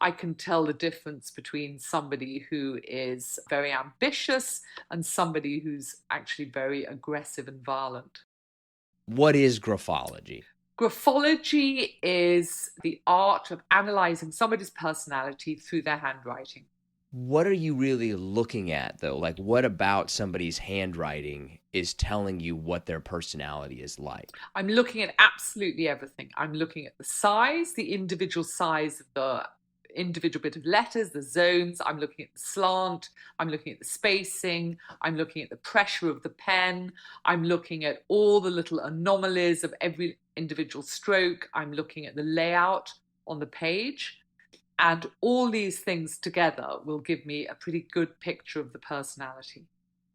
I can tell the difference between somebody who is very ambitious and somebody who's actually very aggressive and violent. What is graphology? Graphology is the art of analyzing somebody's personality through their handwriting. What are you really looking at, though? Like, what about somebody's handwriting is telling you what their personality is like? I'm looking at absolutely everything. I'm looking at the size, the individual size of the individual bit of letters, the zones. I'm looking at the slant. I'm looking at the spacing. I'm looking at the pressure of the pen. I'm looking at all the little anomalies of every individual stroke. I'm looking at the layout on the page. And all these things together will give me a pretty good picture of the personality.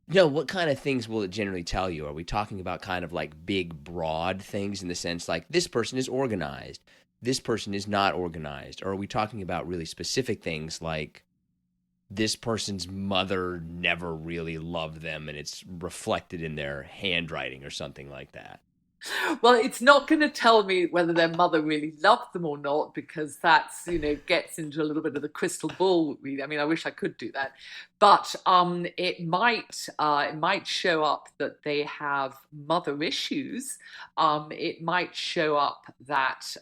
No, what kind of things will it generally tell you? Are we talking about kind of like big, broad things in the sense like this person is organized, this person is not organized? Or are we talking about really specific things like this person's mother never really loved them and it's reflected in their handwriting or something like that? Well, it's not going to tell me whether their mother really loved them or not, because that's, gets into a little bit of the crystal ball read. I mean, I wish I could do that, but it might show up that they have mother issues. It might show up that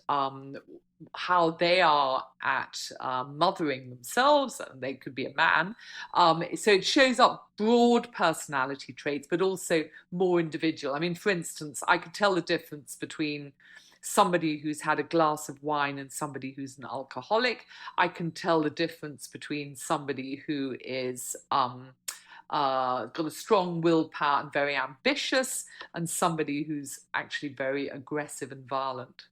how they are at mothering themselves, and they could be a man. So it shows up broad personality traits, but also more individual. I mean, for instance, I could tell the difference between somebody who's had a glass of wine and somebody who's an alcoholic. I can tell the difference between somebody who is got a strong willpower and very ambitious, and somebody who's actually very aggressive and violent.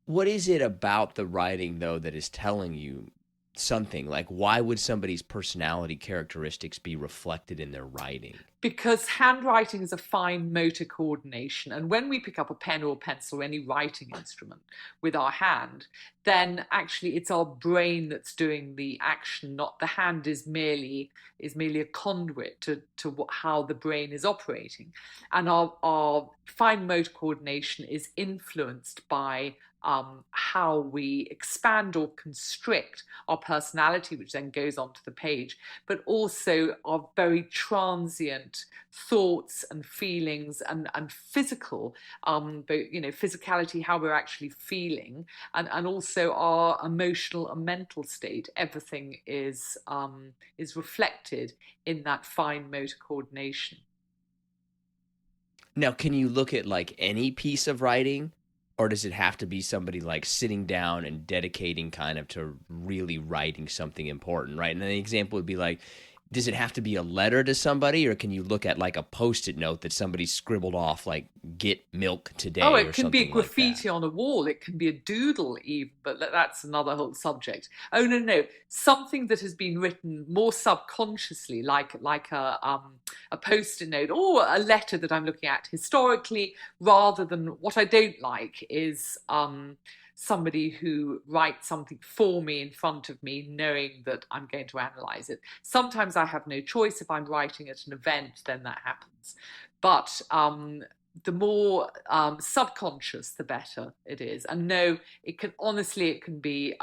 What is it about the writing, though, that is telling you something? Like, why would somebody's personality characteristics be reflected in their writing? Because handwriting is a fine motor coordination. And when we pick up a pen or a pencil or any writing instrument with our hand, then actually it's our brain that's doing the action, not the hand is merely a conduit to how the brain is operating. And our fine motor coordination is influenced by how we expand or constrict our personality, which then goes onto the page, but also our very transient thoughts and feelings and physical, but physicality, how we're actually feeling, and also our emotional and mental state. Everything is reflected in that fine motor coordination. Now, can you look at like any piece of writing, or does it have to be somebody like sitting down and dedicating kind of to really writing something important, right? And then the example would be like, does it have to be a letter to somebody, or can you look at like a post-it note that somebody scribbled off, like "get milk Oh, today" or it can be a something like that? graffiti on a wall. It can be a doodle, even, but that's another whole subject. Oh no, no, something that has been written more subconsciously, like a post-it note or a letter that I'm looking at historically, rather than what I don't like is somebody who writes something for me in front of me, knowing that I'm going to analyze it. Sometimes I have no choice. If I'm writing at an event, then that happens. But the more subconscious, the better it is. And no, it can be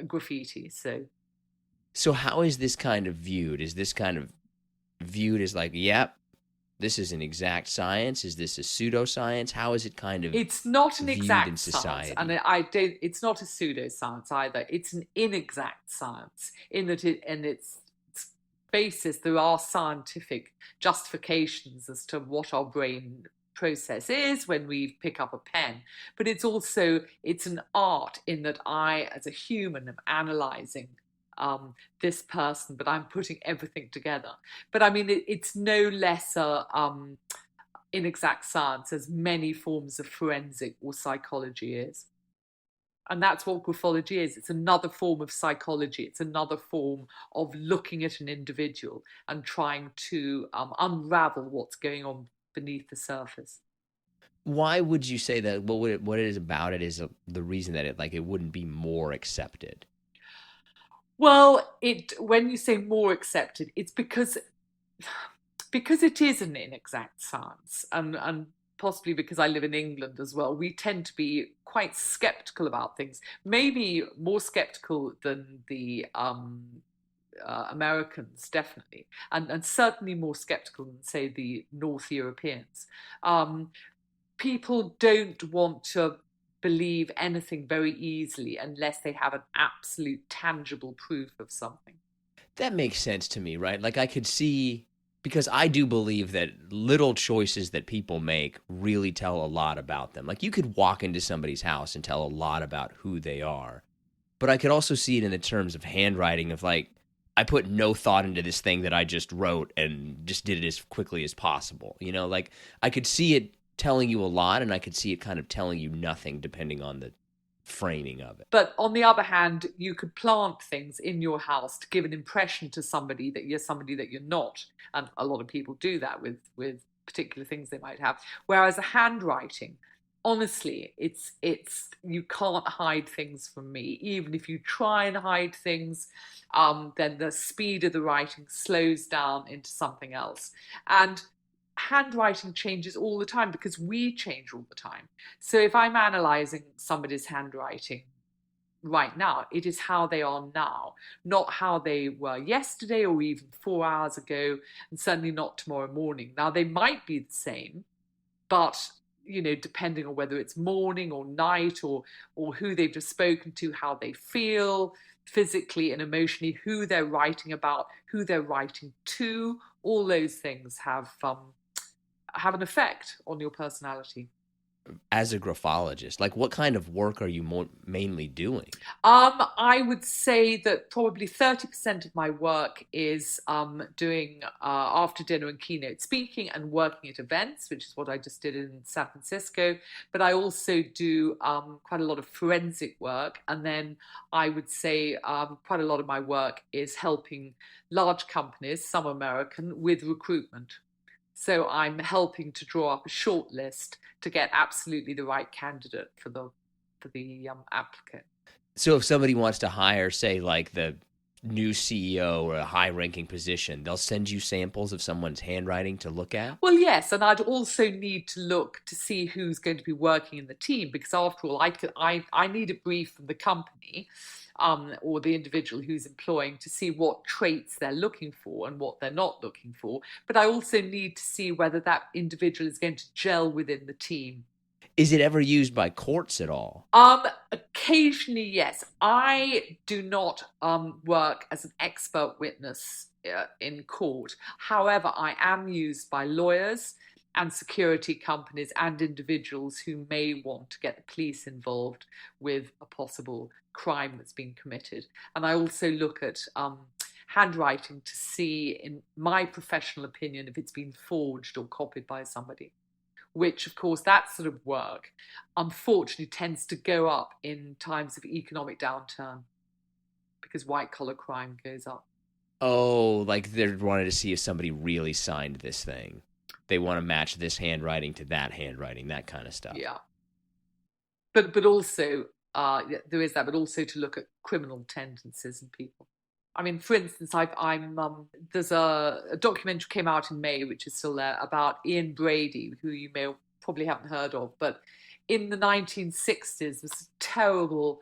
graffiti. So So how is this kind of viewed? Is this kind of viewed as like, yep, this is an exact science? Is this a pseudoscience? How is it kind of it's not an viewed in exact science, and society? I don't. It's not a pseudoscience either. It's an inexact science in that its basis. There are scientific justifications as to what our brain process is when we pick up a pen, but it's an art in that I, as a human, am analyzing this person, but I'm putting everything together. But I mean, it's no lesser inexact science as many forms of forensic or psychology is. And that's what graphology is. It's another form of psychology. It's another form of looking at an individual and trying to unravel what's going on beneath the surface. Why would you say that? What it is about it is the reason that it wouldn't be more accepted. Well, it when you say more accepted, it's because it is an inexact science, and possibly because I live in England as well, we tend to be quite skeptical about things, maybe more skeptical than the Americans, definitely, and certainly more skeptical than, say, the North Europeans. People don't want to believe anything very easily unless they have an absolute tangible proof of something. That makes sense to me, right? Like I could see, because I do believe that little choices that people make really tell a lot about them. Like you could walk into somebody's house and tell a lot about who they are. But I could also see it in the terms of handwriting of like, I put no thought into this thing that I just wrote and just did it as quickly as possible. You know, like I could see it telling you a lot and I could see it kind of telling you nothing depending on the framing of it. But on the other hand, you could plant things in your house to give an impression to somebody that you're not. And a lot of people do that with particular things they might have. Whereas a handwriting, honestly, it's you can't hide things from me. Even if you try and hide things, then the speed of the writing slows down into something else. And handwriting changes all the time because we change all the time. So if I'm analyzing somebody's handwriting right now, it is how they are now, not how they were yesterday or even 4 hours ago, and certainly not tomorrow morning. Now, they might be the same, but depending on whether it's morning or night or who they've just spoken to, how they feel physically and emotionally, who they're writing about, who they're writing to, all those things have an effect on your personality. As a graphologist, like what kind of work are you mainly doing? I would say that probably 30% of my work is doing after dinner and keynote speaking and working at events, which is what I just did in San Francisco. But I also do quite a lot of forensic work. And then I would say quite a lot of my work is helping large companies, some American, with recruitment. So I'm helping to draw up a short list to get absolutely the right candidate for the applicant. So if somebody wants to hire, say, like the new CEO or a high-ranking position, they'll send you samples of someone's handwriting to look at? Well, yes, and I'd also need to look to see who's going to be working in the team, because after all, I need a brief from the company or the individual who's employing to see what traits they're looking for and what they're not looking for. But I also need to see whether that individual is going to gel within the team. Is it ever used by courts at all? Occasionally, yes. I do not work as an expert witness in court. However, I am used by lawyers and security companies and individuals who may want to get the police involved with a possible crime that's been committed. And I also look at handwriting to see, in my professional opinion, if it's been forged or copied by somebody. Which, of course, that sort of work, unfortunately, tends to go up in times of economic downturn because white-collar crime goes up. Oh, like they wanted to see if somebody really signed this thing. They want to match this handwriting to that handwriting, that kind of stuff. Yeah. But also, there is that, but also to look at criminal tendencies in people. I mean, for instance, there's a documentary came out in May, which is still there, about Ian Brady, who you probably haven't heard of, but in the 1960s, this terrible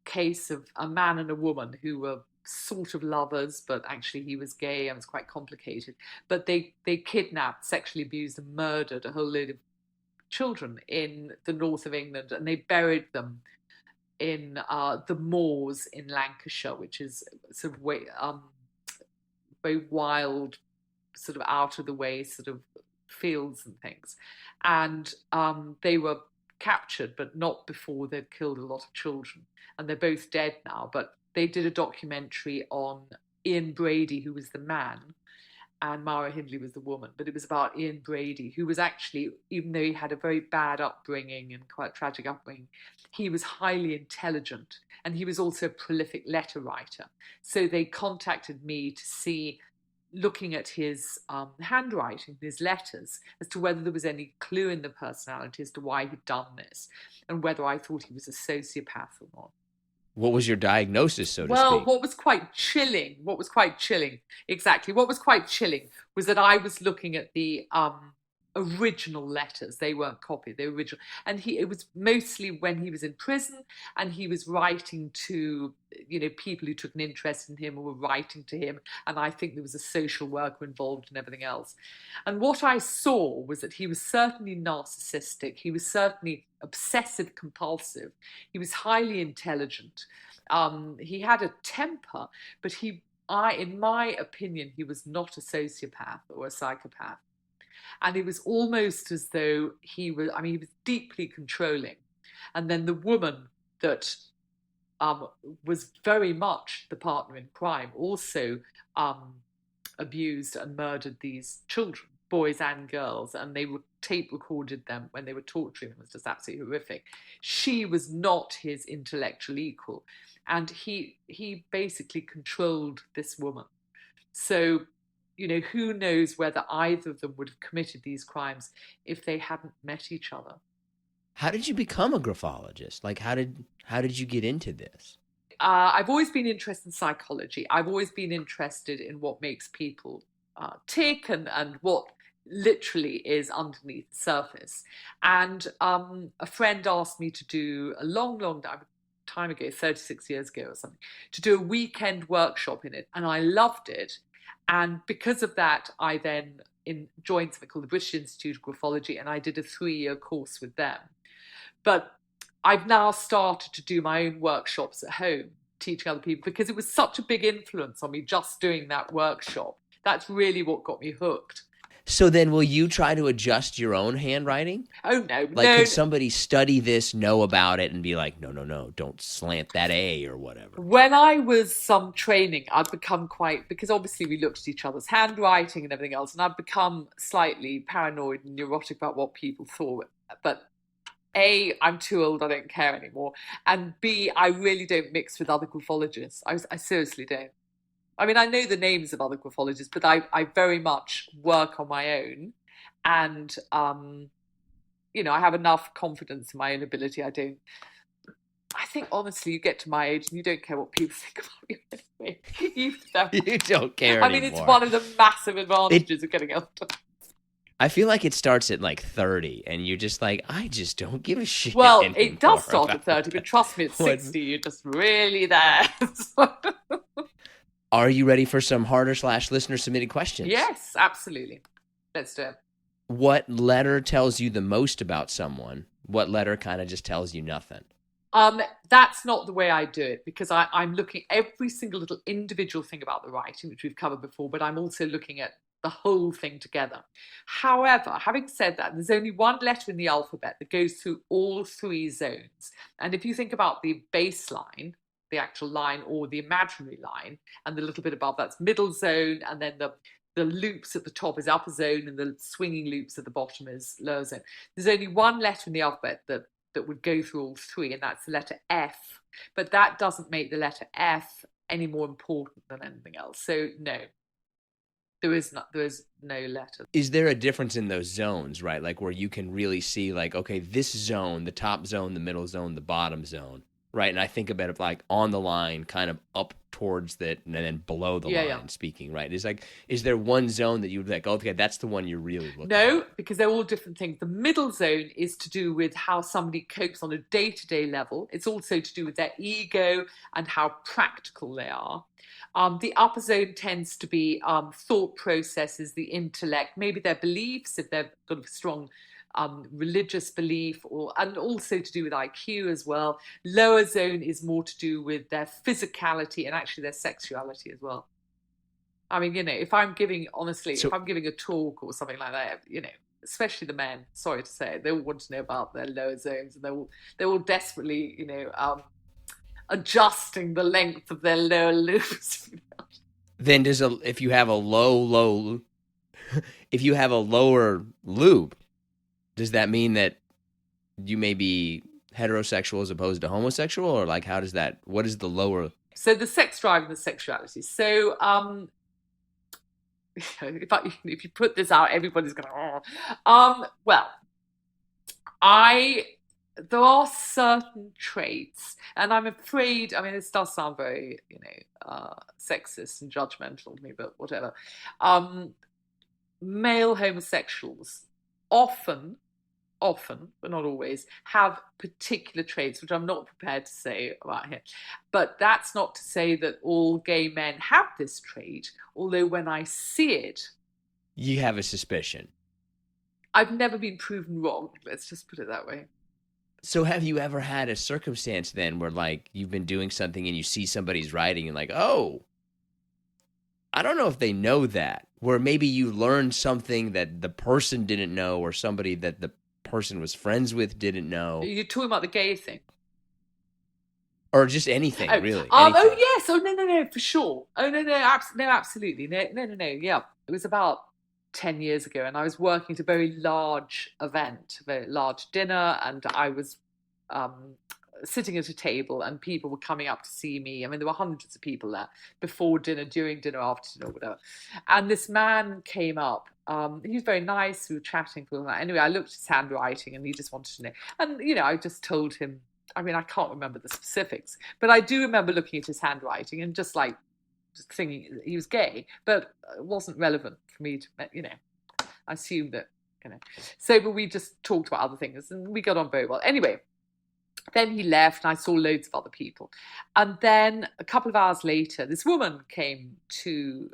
case of a man and a woman who were sort of lovers, but actually he was gay and it was quite complicated. But they kidnapped, sexually abused and murdered a whole load of children in the north of England, and they buried them in the moors in Lancashire, which is sort of very wild, sort of out of the way sort of fields and things. And they were captured, but not before they'd killed a lot of children. And they're both dead now, but they did a documentary on Ian Brady, who was the man, and Mara Hindley was the woman. But it was about Ian Brady, who was actually, even though he had a very bad upbringing and quite tragic upbringing, he was highly intelligent, and he was also a prolific letter writer. So they contacted me to see, looking at his handwriting, his letters, as to whether there was any clue in the personality as to why he'd done this, and whether I thought he was a sociopath or not. What was your diagnosis, so to speak? Well, what was quite chilling was that I was looking at the original letters. They weren't copied, they were original. And it was mostly when he was in prison and he was writing to, people who took an interest in him or were writing to him. And I think there was a social worker involved and everything else. And what I saw was that he was certainly narcissistic. He was certainly obsessive compulsive. He was highly intelligent. He had a temper, but in my opinion, he was not a sociopath or a psychopath. And it was almost as though he was deeply controlling. And then the woman that was very much the partner in crime also abused and murdered these children, boys and girls, and they tape recorded them when they were torturing them. It was just absolutely horrific. She was not his intellectual equal, and he basically controlled this woman. So, who knows whether either of them would have committed these crimes if they hadn't met each other. How did you become a graphologist? Like, how did you get into this? I've always been interested in psychology. I've always been interested in what makes people tick and what literally is underneath the surface. And a friend asked me to do a long time ago, 36 years ago or something, to do a weekend workshop in it. And I loved it. And because of that, I then joined something called the British Institute of Graphology, and I did a 3-year course with them. But I've now started to do my own workshops at home, teaching other people, because it was such a big influence on me just doing that workshop. That's really what got me hooked. So then will you try to adjust your own handwriting? Oh, no. Could somebody study this, know about it, and be like, no, don't slant that A or whatever? When I was training, I'd become because obviously we looked at each other's handwriting and everything else, and I'd become slightly paranoid and neurotic about what people thought. But A, I'm too old, I don't care anymore. And B, I really don't mix with other graphologists. I seriously don't. I mean, I know the names of other graphologists, but I very much work on my own. And, I have enough confidence in my own ability. I think, honestly, you get to my age and you don't care what people think about you anyway. You don't care anymore. It's one of the massive advantages of getting older. I feel like it starts at 30 and you're just like, I just don't give a shit. Well, it does start at 30, but trust me, at 60, you're just really there. Are you ready for some harder/listener submitted questions? Yes, absolutely. Let's do it. What letter tells you the most about someone? What letter kind of just tells you nothing? That's not the way I do it, because I'm looking at every single little individual thing about the writing, which we've covered before, but I'm also looking at the whole thing together. However, having said that, there's only one letter in the alphabet that goes through all 3 zones. And if you think about the baseline, the actual line, or the imaginary line, and the little bit above that's middle zone, and then the loops at the top is upper zone, and the swinging loops at the bottom is lower zone. There's only one letter in the alphabet that would go through all 3, and that's the letter F. But that doesn't make the letter F any more important than anything else. So no, there is no letter. Is there a difference in those zones, right? Like where you can really see okay, this zone, the top zone, the middle zone, the bottom zone, right? And I think about it on the line, kind of up towards that, and then below the line, speaking, right? Is there one zone that you would okay, that's the one you're really looking at? No, because they're all different things. The middle zone is to do with how somebody copes on a day-to-day level. It's also to do with their ego and how practical they are. The upper zone tends to be thought processes, the intellect, maybe their beliefs, if they've got a strong religious belief, and also to do with IQ as well. Lower zone is more to do with their physicality and actually their sexuality as well. I mean, if I'm giving a talk or something like that, especially the men, sorry to say it, they all want to know about their lower zones, and they're all desperately, adjusting the length of their lower loops. Then if you have a lower loop, does that mean that you may be heterosexual as opposed to homosexual, or how does that? What is the lower? So the sex drive and the sexuality. So if you put this out, everybody's going to. Well, there are certain traits, and I'm afraid, this does sound very, sexist and judgmental to me, but whatever. Male homosexuals often, but not always, have particular traits, which I'm not prepared to say about here. But that's not to say that all gay men have this trait, although when I see it, You have a suspicion. I've never been proven wrong. Let's just put it that way. So have you ever had a circumstance then where like you've been doing something and you see somebody's writing and like, oh, I don't know if they know that, where maybe you learned something that the person didn't know or somebody that the person was friends with didn't know, You're talking about the gay thing. or just anything, Oh, really. oh Anything. yes. Oh no, for sure. Oh no, absolutely. No. Yeah, it was about 10 years ago, and I was working at a very large event, a very large dinner, and I was sitting at a table, and people were coming up to see me. I mean, there were hundreds of people there before dinner, during dinner, after dinner, whatever. And this man came up. He was very nice. We were chatting for a while. Anyway, I looked at his handwriting, and he just wanted to know. And I just told him. I mean, I can't remember the specifics, but I do remember looking at his handwriting and just thinking he was gay, but it wasn't relevant for me to, I assumed that, So, but we just talked about other things and we got on very well. Anyway, then he left and I saw loads of other people. And then a couple of hours later, this woman came to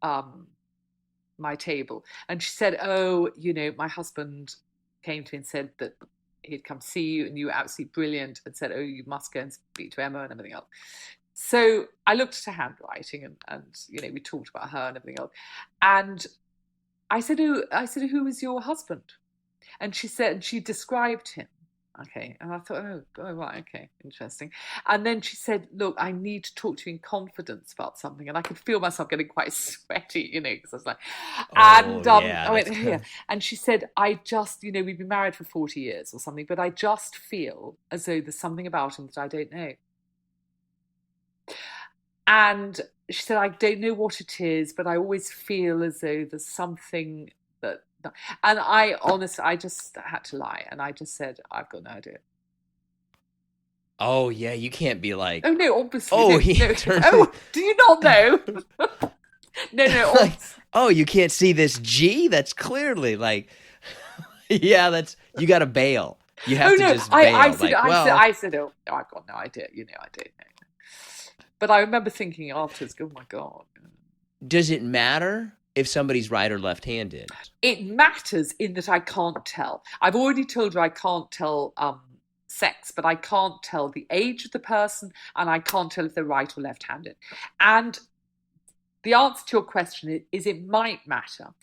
my table and she said, oh, my husband came to me and said that he'd come see you and you were absolutely brilliant, and said, oh, you must go and speak to Emma and everything else. So I looked at her handwriting and we talked about her and everything else. And I said, who was your husband? And she described him. Okay. And I thought, oh, right, okay, interesting. And then she said, look, I need to talk to you in confidence about something. And I could feel myself getting quite sweaty, because I was like, I went, here. And she said, I just, we've been married for 40 years or something, but I just feel as though there's something about him that I don't know. And she said, I don't know what it is, but I always feel as though there's something that. And I just had to lie. And I just said, I've got no idea. Oh, yeah, you can't be like. Oh, no, obviously. Oh, oh, do you not know? No. Like, oh, you can't see this G? That's clearly like, yeah, you got to bail. You have to just bail. I said, oh, I've got no idea. I don't know. But I remember thinking afterwards, oh my God. Does it matter if somebody's right or left-handed? It matters in that I can't tell. I've already told you I can't tell sex, but I can't tell the age of the person, and I can't tell if they're right or left-handed. And the answer to your question is it might matter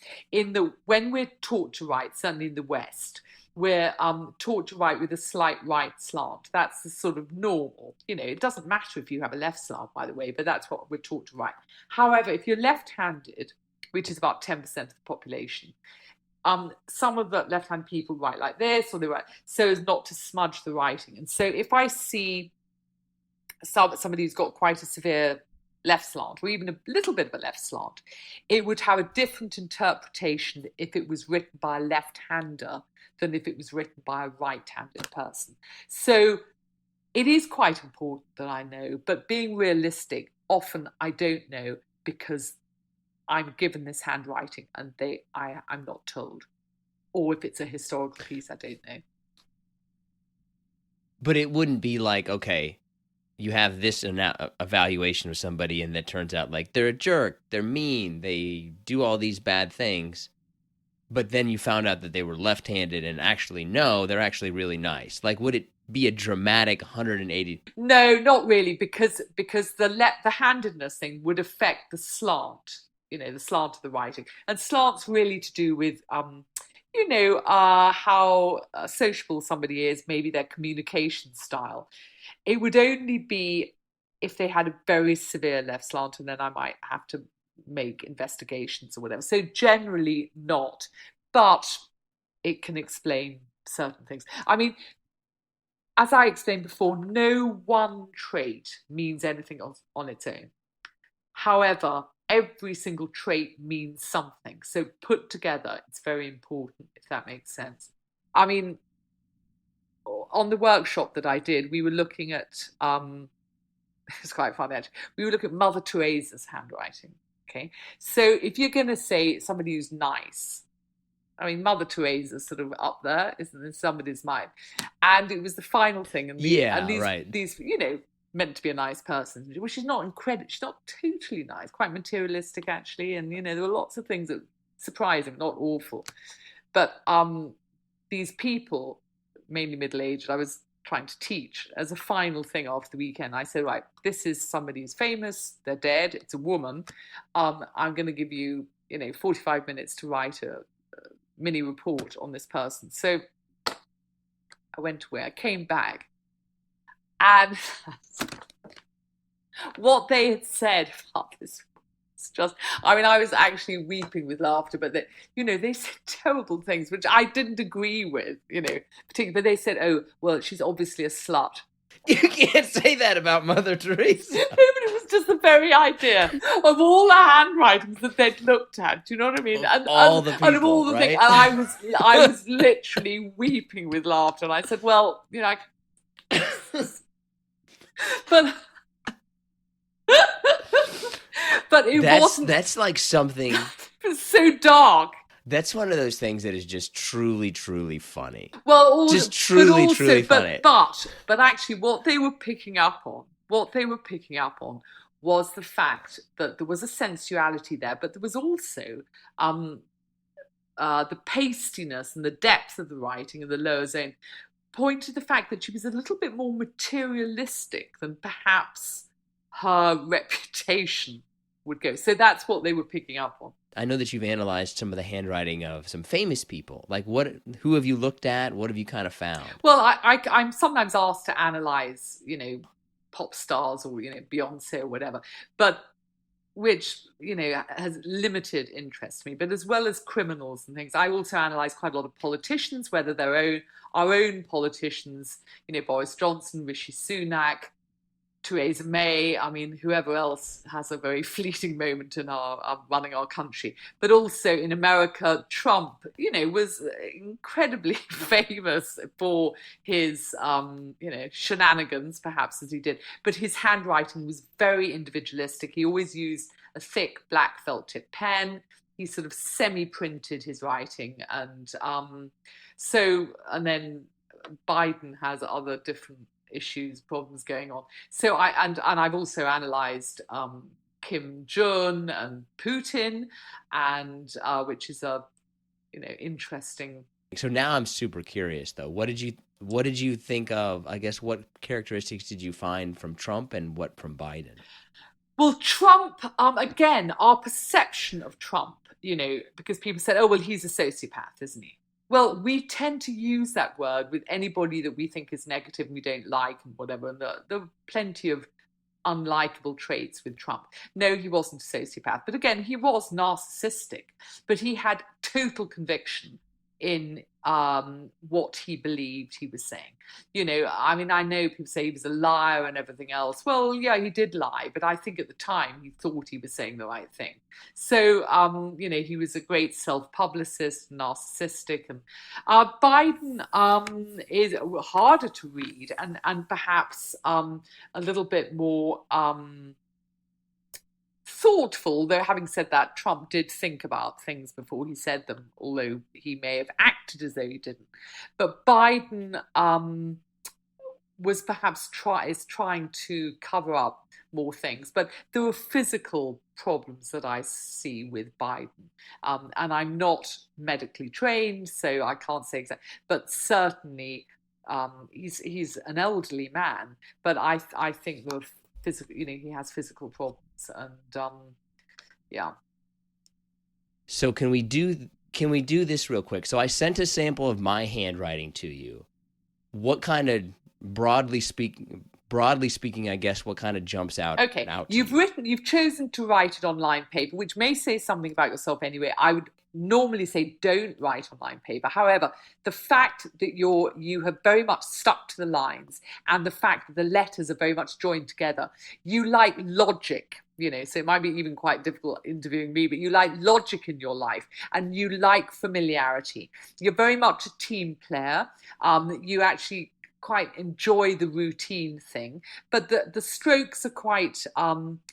when we're taught to write, certainly in the West, we're taught to write with a slight right slant. That's the sort of normal. It doesn't matter if you have a left slant, by the way, but that's what we're taught to write. However, if you're left-handed, which is about 10% of the population, some of the left-handed people write like this, or they write so as not to smudge the writing. And so if I see somebody who's got quite a severe left slant, or even a little bit of a left slant, it would have a different interpretation if it was written by a left-hander than if it was written by a right-handed person. So it is quite important that I know, but being realistic, often I don't know because I'm given this handwriting and I'm not told. Or if it's a historical piece, I don't know. But it wouldn't be like, okay, you have this evaluation of somebody and that turns out like they're a jerk, they're mean, they do all these bad things, but then you found out that they were left-handed and actually no, they're actually really nice. Like, would it be a dramatic 180? No, not really, because the handedness thing would affect the slant, the slant of the writing. And slant's really to do with how sociable somebody is, maybe their communication style. It would only be if they had a very severe left slant, and then I might have to make investigations or whatever. So generally not, but it can explain certain things. I mean, as I explained before, no one trait means anything on its own. However, every single trait means something. So put together, it's very important, if that makes sense. I mean, on the workshop that I did, we were looking at, it's quite funny actually, we were looking at Mother Teresa's handwriting, okay? So if you're going to say somebody who's nice, I mean, Mother Teresa's sort of up there, isn't in somebody's mind. And it was the final thing, and Yeah, these right. meant to be a nice person, which she's not incredible. She's not totally nice, quite materialistic actually, and there were lots of things that surprising, not awful. But these people, mainly middle-aged, I was trying to teach as a final thing after the weekend. I said, right, this is somebody who's famous, they're dead, it's a woman. I'm going to give you, 45 minutes to write a mini report on this person. So I went away, I came back, and what they had said about this was just, I mean, I was actually weeping with laughter, but they said terrible things, which I didn't agree with, particularly, but they said, oh, well, she's obviously a slut. You can't say that about Mother Teresa. No, but it was just the very idea of all the handwritings that they'd looked at. Do you know what I mean? And all the people, and of all the right? things, and I was literally weeping with laughter. And I said, well, but it wasn't. That's like something. It was so dark. That's one of those things that is just truly, truly funny. Well, truly funny. But actually, what they were picking up on was the fact that there was a sensuality there, but there was also the pastiness and the depth of the writing in the lower zone point to the fact that she was a little bit more materialistic than perhaps her reputation would go. So that's what they were picking up on. I know that you've analyzed some of the handwriting of some famous people. Like, who have you looked at? What have you kind of found? Well, I'm sometimes asked to analyze, pop stars or, Beyonce or whatever, but which, has limited interest to me. But as well as criminals and things, I also analyze quite a lot of politicians, whether they're our own politicians, Boris Johnson, Rishi Sunak, Teresa May, I mean, whoever else has a very fleeting moment in our running our country. But also in America, Trump, was incredibly famous for his, shenanigans, perhaps, as he did. But his handwriting was very individualistic. He always used a thick black felt tip pen. He sort of semi-printed his writing. And and then Biden has other different issues, problems going on. So I've also analysed Kim Jong and Putin, and which is a interesting. So now I'm super curious though. What did you think of? I guess what characteristics did you find from Trump and what from Biden? Well, Trump, again, our perception of Trump, because people said, oh well, he's a sociopath, isn't he? Well, we tend to use that word with anybody that we think is negative and we don't like and whatever. And there are plenty of unlikable traits with Trump. No, he wasn't a sociopath. But again, he was narcissistic. But he had total conviction in what he believed he was saying. I mean, I know people say he was a liar and everything else. Well, yeah, he did lie. But I think at the time he thought he was saying the right thing. So, he was a great self-publicist, narcissistic. And Biden is harder to read and perhaps a little bit more thoughtful, though having said that, Trump did think about things before he said them, although he may have acted as though he didn't. But Biden was perhaps trying to cover up more things. But there were physical problems that I see with Biden. And I'm not medically trained, so I can't say exactly, but certainly he's an elderly man, but I think there were physical, he has physical problems, and yeah. So can we do this real quick? So I sent a sample of my handwriting to you. What kind of broadly speaking, I guess, what kind of jumps out? Okay, you've chosen to write it on lined paper, which may say something about yourself anyway. I would normally say don't write on lined paper. However, the fact that you have very much stuck to the lines and the fact that the letters are very much joined together, you like logic, so it might be even quite difficult interviewing me, but you like logic in your life and you like familiarity. You're very much a team player. You actually quite enjoy the routine thing, but the strokes are quite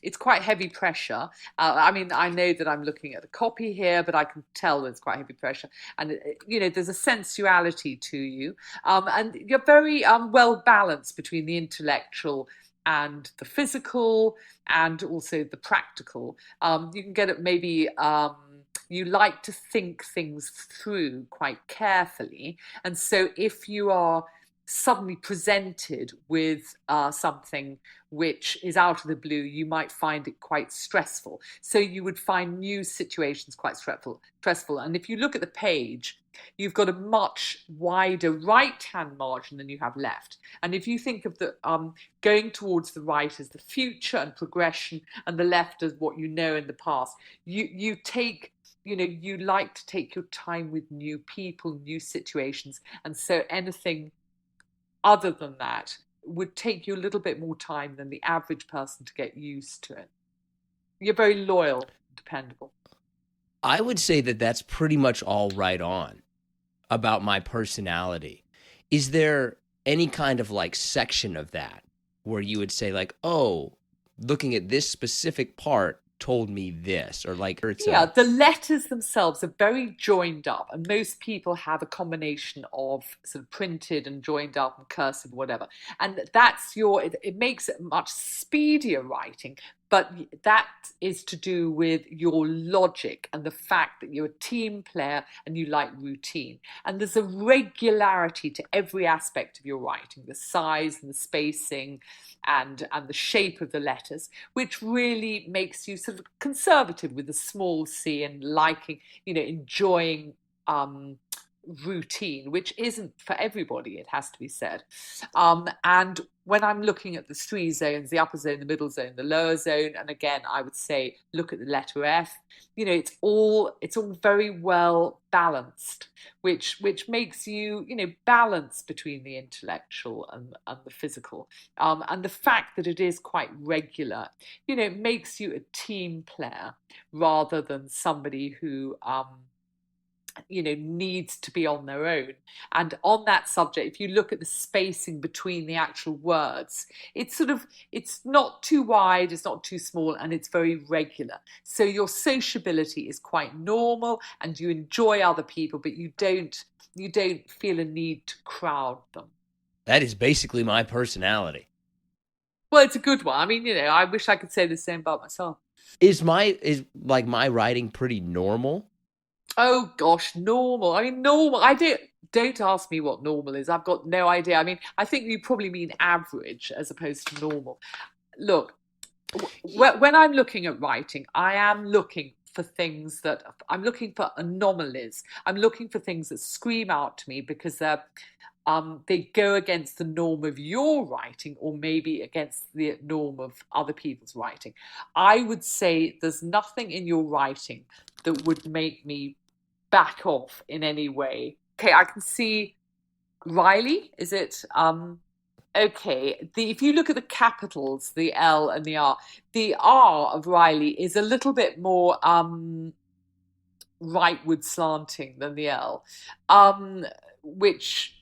it's quite heavy pressure. I mean, I know that I'm looking at a copy here, but I can tell that it's quite heavy pressure, and there's a sensuality to you, and you're very well balanced between the intellectual and the physical and also the practical. You can get it maybe. You like to think things through quite carefully. And so if you are suddenly presented with something which is out of the blue, you might find it quite stressful. So you would find new situations quite stressful. And if you look at the page, you've got a much wider right-hand margin than you have left. And if you think of the going towards the right as the future and progression, and the left as what you know in the past, you take you like to take your time with new people, new situations. And so anything other than that would take you a little bit more time than the average person to get used to it. You're very loyal, dependable. I would say that that's pretty much all right on about my personality. Is there any kind of like section of that where you would say like, oh, looking at this specific part told me this, or like the letters themselves are very joined up, and most people have a combination of sort of printed and joined up and cursive or whatever, and that's it makes it much speedier writing. But that is to do with your logic and the fact that you're a team player and you like routine. And there's a regularity to every aspect of your writing, the size and the spacing and the shape of the letters, which really makes you sort of conservative with the small c and liking, enjoying routine, which isn't for everybody, it has to be said. And when I'm looking at the three zones, the upper zone, the middle zone, the lower zone, and again, I would say look at the letter F. It's all very well balanced, which makes you balance between the intellectual and the physical. And the fact that it is quite regular, makes you a team player rather than somebody who needs to be on their own. And on that subject, if you look at the spacing between the actual words, it's not too wide, it's not too small, and it's very regular. So your sociability is quite normal, and you enjoy other people, but you don't feel a need to crowd them. That is basically my personality. Well, it's a good one. I mean, I wish I could say the same about myself. Is my writing pretty normal? Oh gosh, normal. I mean, normal. Don't ask me what normal is. I've got no idea. I mean, I think you probably mean average as opposed to normal. Look, when I'm looking at writing, I am looking for things I'm looking for anomalies. I'm looking for things that scream out to me because they go against the norm of your writing, or maybe against the norm of other people's writing. I would say there's nothing in your writing that would make me back off in any way. Okay, I can see Riley. Is it? Okay. If you look at the capitals, the L and the R of Riley is a little bit more rightward slanting than the L, which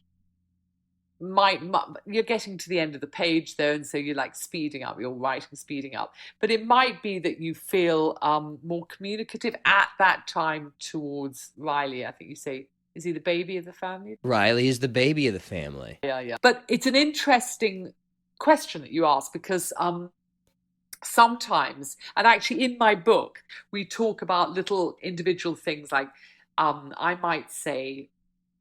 you're getting to the end of the page though, and so you're like speeding up, you're writing speeding up, but it might be that you feel more communicative at that time towards Riley. I think you say, is he the baby of the family? Riley is the baby of the family. Yeah. But it's an interesting question that you ask, because sometimes, and actually in my book we talk about little individual things, like I might say,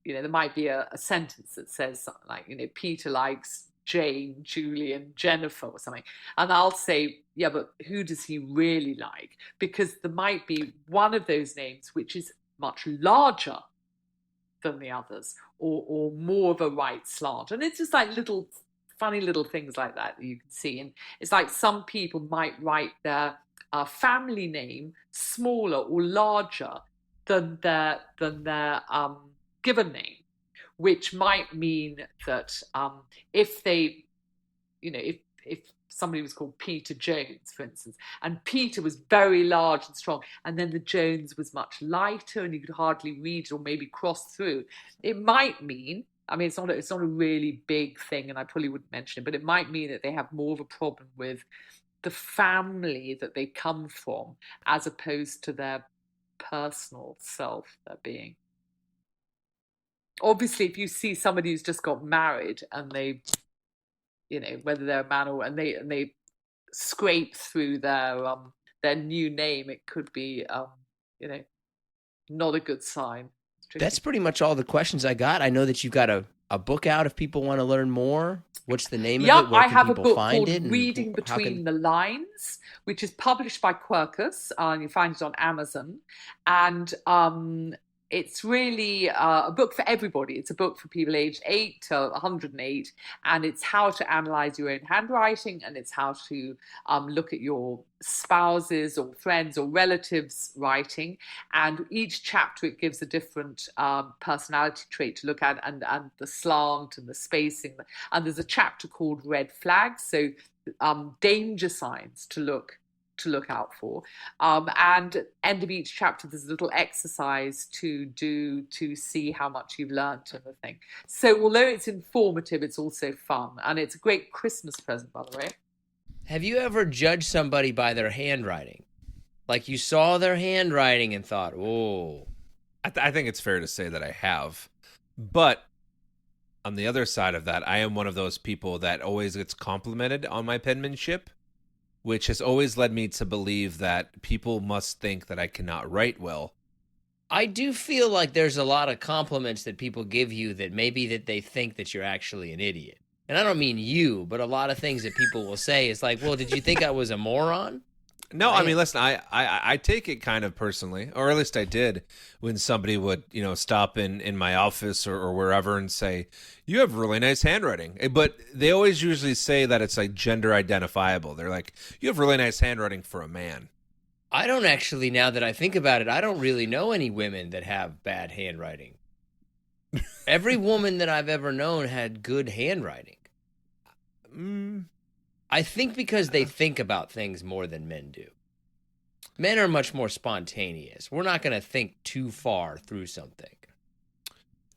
there might be a sentence that says something like, Peter likes Jane, Julian, Jennifer or something. And I'll say, yeah, but who does he really like? Because there might be one of those names which is much larger than the others, or more of a right slant. And it's just like funny little things like that you can see. And it's like some people might write their family name smaller or larger than their given name, which might mean that if they, if somebody was called Peter Jones, for instance, and Peter was very large and strong, and then the Jones was much lighter and you could hardly read it or maybe cross through, it might mean I mean, it's not a really big thing, and I probably wouldn't mention it, but it might mean that they have more of a problem with the family that they come from as opposed to their personal self, their being. Obviously, if you see somebody who's just got married and they, whether they're a man or and they scrape through their new name, it could be you know not a good sign. That's pretty much all the questions I got. I know that you've got a book out if people want to learn more. What's the name of it? Where I can have a people book find called it? Reading Between the Lines, which is published by Quercus, and you find it on Amazon. And it's really a book for everybody. It's a book for people aged 8 to 108, and it's how to analyze your own handwriting, and it's how to look at your spouses or friends or relatives' writing. And each chapter, it gives a different personality trait to look at, and the slant and the spacing. And there's a chapter called Red Flags, so danger signs to look out for. And at the end of each chapter, there's a little exercise to do to see how much you've learned and the thing. So although it's informative, it's also fun. And it's a great Christmas present, by the way. Have you ever judged somebody by their handwriting? Like you saw their handwriting and thought, oh. I think it's fair to say that I have. But on the other side of that, I am one of those people that always gets complimented on my penmanship, which has always led me to believe that people must think that I cannot write well. I do feel like there's a lot of compliments that people give you that maybe that they think that you're actually an idiot. And I don't mean you, but a lot of things that people will say is like, well, did you think I was a moron? No, I mean, listen, I take it kind of personally, or at least I did, when somebody would, stop in my office or wherever and say, you have really nice handwriting. But they always usually say that it's like gender identifiable. They're like, you have really nice handwriting for a man. I don't actually, now that I think about it, I don't really know any women that have bad handwriting. Every woman that I've ever known had good handwriting. I think because they think about things more than men do. Men are much more spontaneous. We're not going to think too far through something.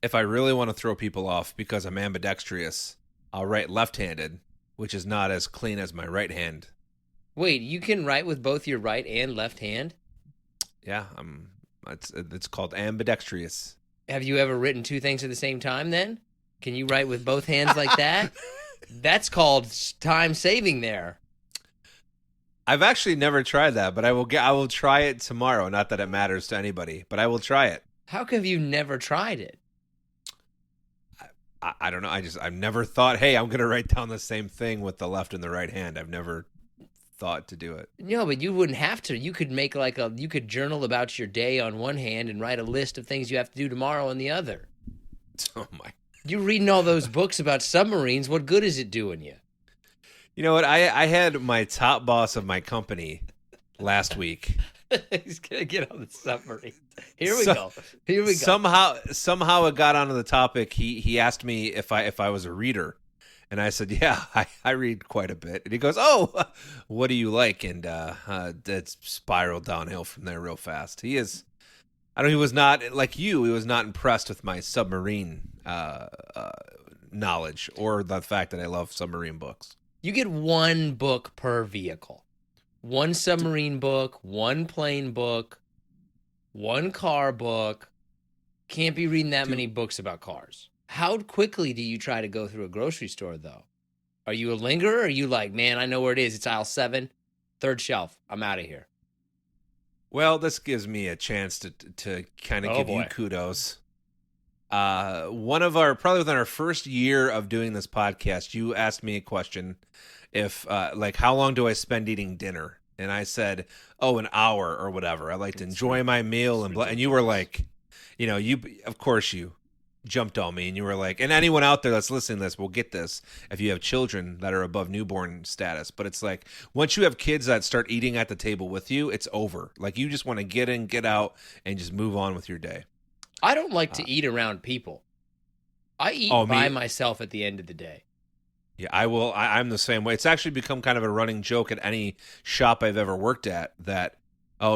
If I really want to throw people off because I'm ambidextrous, I'll write left-handed, which is not as clean as my right hand. Wait, you can write with both your right and left hand? Yeah, it's called ambidextrous. Have you ever written two things at the same time then? Can you write with both hands like that? That's called time saving there. I've actually never tried that, but I will try it tomorrow. Not that it matters to anybody, but I will try it. How come you never tried it? I don't know. I've never thought, hey, I'm going to write down the same thing with the left and the right hand. I've never thought to do it. No, but you wouldn't have to. You could make you could journal about your day on one hand and write a list of things you have to do tomorrow on the other. Oh my. You're reading all those books about submarines. What good is it doing you? You know what? I had my top boss of my company last week. He's gonna get on the submarine. Here we go. Somehow it got onto the topic. He asked me if I was a reader, and I said, yeah, I read quite a bit. And he goes, oh, what do you like? And that spiraled downhill from there real fast. He was not like you. He was not impressed with my submarine knowledge or the fact that I love submarine books. You get one book per vehicle. One submarine book, one plane book, one car book. Can't be reading that many books about cars. How quickly do you try to go through a grocery store, though? Are you a lingerer? Or are you like, man, I know where it is. It's aisle 7, third shelf. I'm out of here. Well, this gives me a chance to kind of give you kudos. Probably within our first year of doing this podcast, you asked me a question, if how long do I spend eating dinner? And I said, an hour or whatever. I like to enjoy my meal, and you were like, of course you jumped on me, and you were like, and anyone out there that's listening to this will get this if you have children that are above newborn status. But it's like, once you have kids that start eating at the table with you, it's over. Like, you just want to get in, get out, and just move on with your day. I don't like to eat around people. I eat by myself at the end of the day. Yeah, I will. I'm the same way. It's actually become kind of a running joke at any shop I've ever worked at that,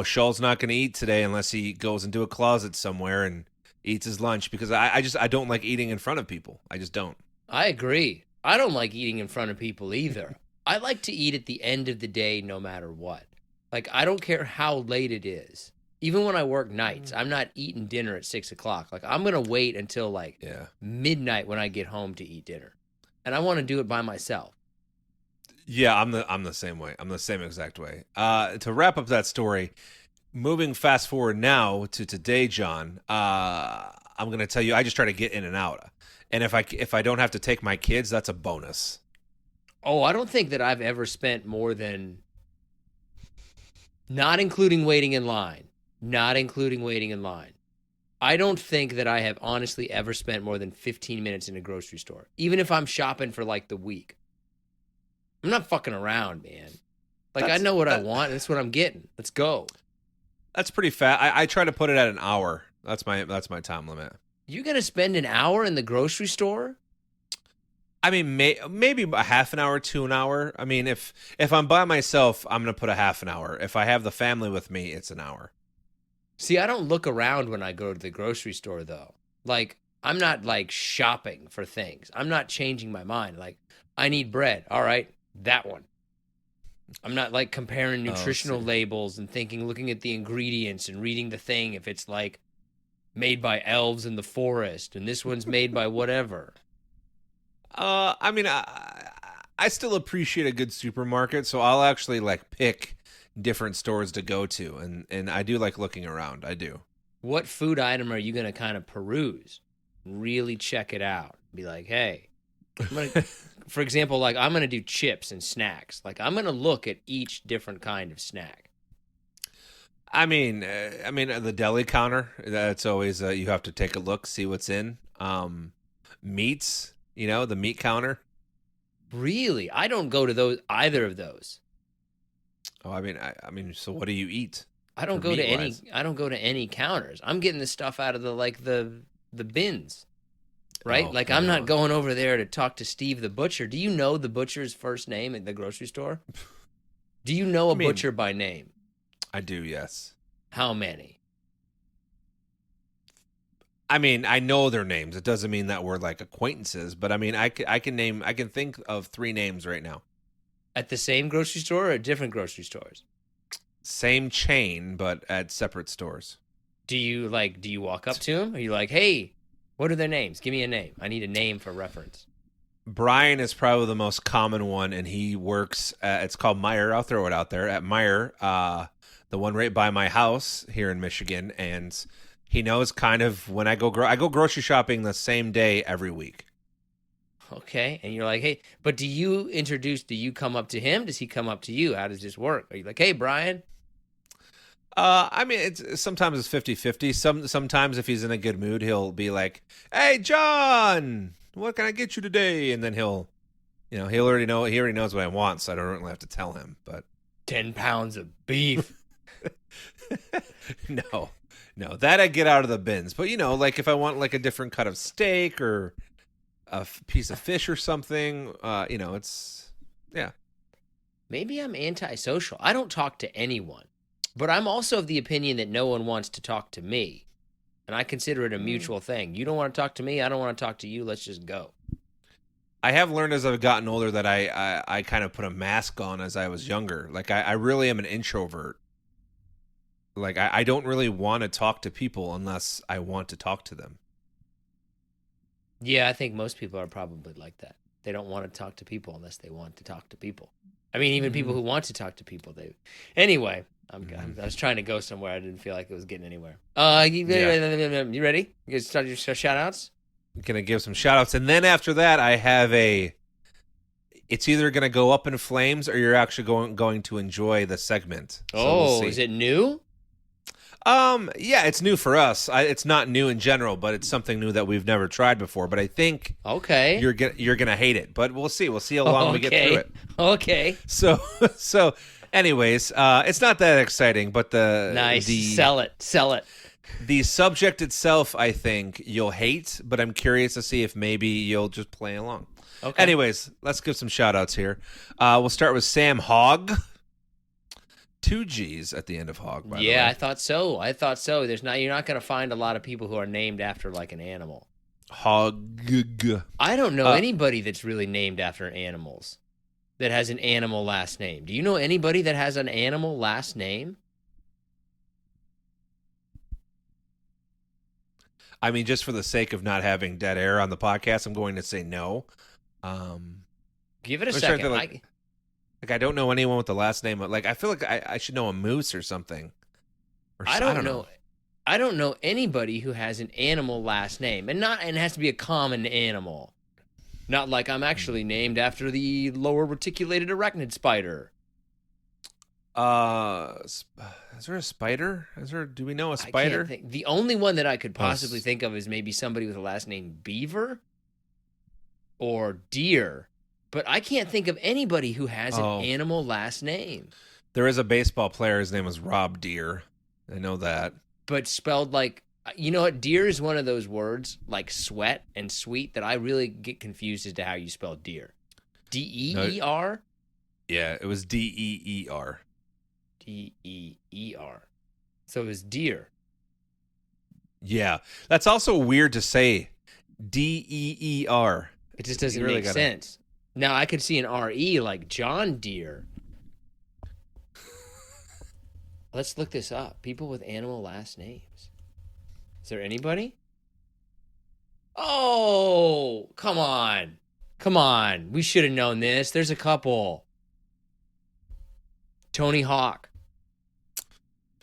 Shaw's not going to eat today unless he goes into a closet somewhere and eats his lunch because I don't like eating in front of people. I just don't. I agree. I don't like eating in front of people either. I like to eat at the end of the day no matter what. Like, I don't care how late it is. Even when I work nights, I'm not eating dinner at 6 o'clock. Like, I'm going to wait until like midnight when I get home to eat dinner. And I want to do it by myself. Yeah, I'm the same way. I'm the same exact way. To wrap up that story, moving fast forward now to today, John, I'm going to tell you, I just try to get in and out. And if I don't have to take my kids, that's a bonus. Oh, I don't think that I've ever spent more than, not including waiting in line, I don't think that I have honestly ever spent more than 15 minutes in a grocery store, even if I'm shopping for like the week. I'm not fucking around, man. Like, I know what I want. That's what I'm getting. Let's go. That's pretty fast. I try to put it at an hour. That's my time limit. You're going to spend an hour in the grocery store? I mean, maybe a half an hour to an hour. I mean, if I'm by myself, I'm going to put a half an hour. If I have the family with me, it's an hour. See, I don't look around when I go to the grocery store, though. Like, I'm not, like, shopping for things. I'm not changing my mind. Like, I need bread. All right, that one. I'm not, like, comparing nutritional labels and looking at the ingredients and reading the thing if it's, like, made by elves in the forest and this one's made by whatever. I mean, I still appreciate a good supermarket, so I'll actually, like, pick different stores to go to, and I do like looking around. I do. What food item are you going to kind of peruse? Really check it out. Be like, hey, for example, like, I'm going to do chips and snacks. Like, I'm going to look at each different kind of snack. I mean, the deli counter, that's always, you have to take a look, see what's in. Meats, the meat counter. Really? I don't go to either of those. Oh, I mean, so what do you eat? I don't go to any counters. I'm getting the stuff out of the bins. Right? Oh, I'm not going over there to talk to Steve the butcher. Do you know the butcher's first name at the grocery store? Do you know a butcher by name? I do, yes. How many? I mean, I know their names. It doesn't mean that we're like acquaintances, but I mean, I can think of 3 names right now. At the same grocery store or at different grocery stores? Same chain, but at separate stores. Do you walk up to them? Are you like, hey, what are their names? Give me a name. I need a name for reference. Brian is probably the most common one, and he works it's called Meijer. I'll throw it out there at Meijer, the one right by my house here in Michigan, and he knows kind of when I go grocery shopping the same day every week. Okay, and you're like, hey, but do you come up to him? Does he come up to you? How does this work? Are you like, hey, Brian? I mean, sometimes it's 50-50. Sometimes if he's in a good mood, he'll be like, hey, John, what can I get you today? And then he'll already know. He already knows what I want, so I don't really have to tell him. But 10 pounds of beef. No, that I get out of the bins. But like if I want like a different cut of steak or a piece of fish or something, it's Maybe I'm antisocial. I don't talk to anyone, but I'm also of the opinion that no one wants to talk to me, and I consider it a mutual thing. You don't want to talk to me, I don't want to talk to you. Let's just go. I have learned as I've gotten older that I kind of put a mask on as I was younger. Like I really am an introvert. Like I don't really want to talk to people unless I want to talk to them. Yeah, I think most people are probably like that. They don't want to talk to people unless they want to talk to people. I mean, even people who want to talk to people, Anyway, I was trying to go somewhere. I didn't feel like it was getting anywhere. You ready? You guys start your shout-outs? I'm going to give some shout-outs, and then after that, I have it's either going to go up in flames or you're actually going to enjoy the segment. So we'll see. Is it new? Yeah, it's new for us. It's not new in general, but it's something new that we've never tried before. But I think you're gonna hate it. But we'll see. We'll see how long we get through it. Okay. So, anyways, it's not that exciting, but sell it. The subject itself, I think you'll hate, but I'm curious to see if maybe you'll just play along. Okay. Anyways, let's give some shout outs here. We'll start with Sam Hogg. 2 G's at the end of hog, by the way. Yeah, I thought so. You're not going to find a lot of people who are named after like an animal. Hog. I don't know anybody that's really named after animals that has an animal last name. Do you know anybody that has an animal last name? I mean, just for the sake of not having dead air on the podcast, I'm going to say no. Give it a second. I don't know anyone with the last name. Like, I feel like I should know a moose or something. I don't know. I don't know anybody who has an animal last name, and it has to be a common animal. Not like I'm actually named after the lower reticulated arachnid spider. Is there a spider? Do we know a spider? I can't think. The only one that I could possibly think of is maybe somebody with a last name Beaver or Deer. But I can't think of anybody who has an animal last name. There is a baseball player. His name was Rob Deer. I know that. But spelled like, you know what? Deer is one of those words like sweat and sweet that I really get confused as to how you spell deer. D-E-E-R? Yeah, it was D-E-E-R. D-E-E-R. So it was deer. Yeah. That's also weird to say. D-E-E-R. It just doesn't really make sense. Now, I could see an R-E like John Deere. Let's look this up. People with animal last names. Is there anybody? Oh, come on. Come on. We should have known this. There's a couple. Tony Hawk.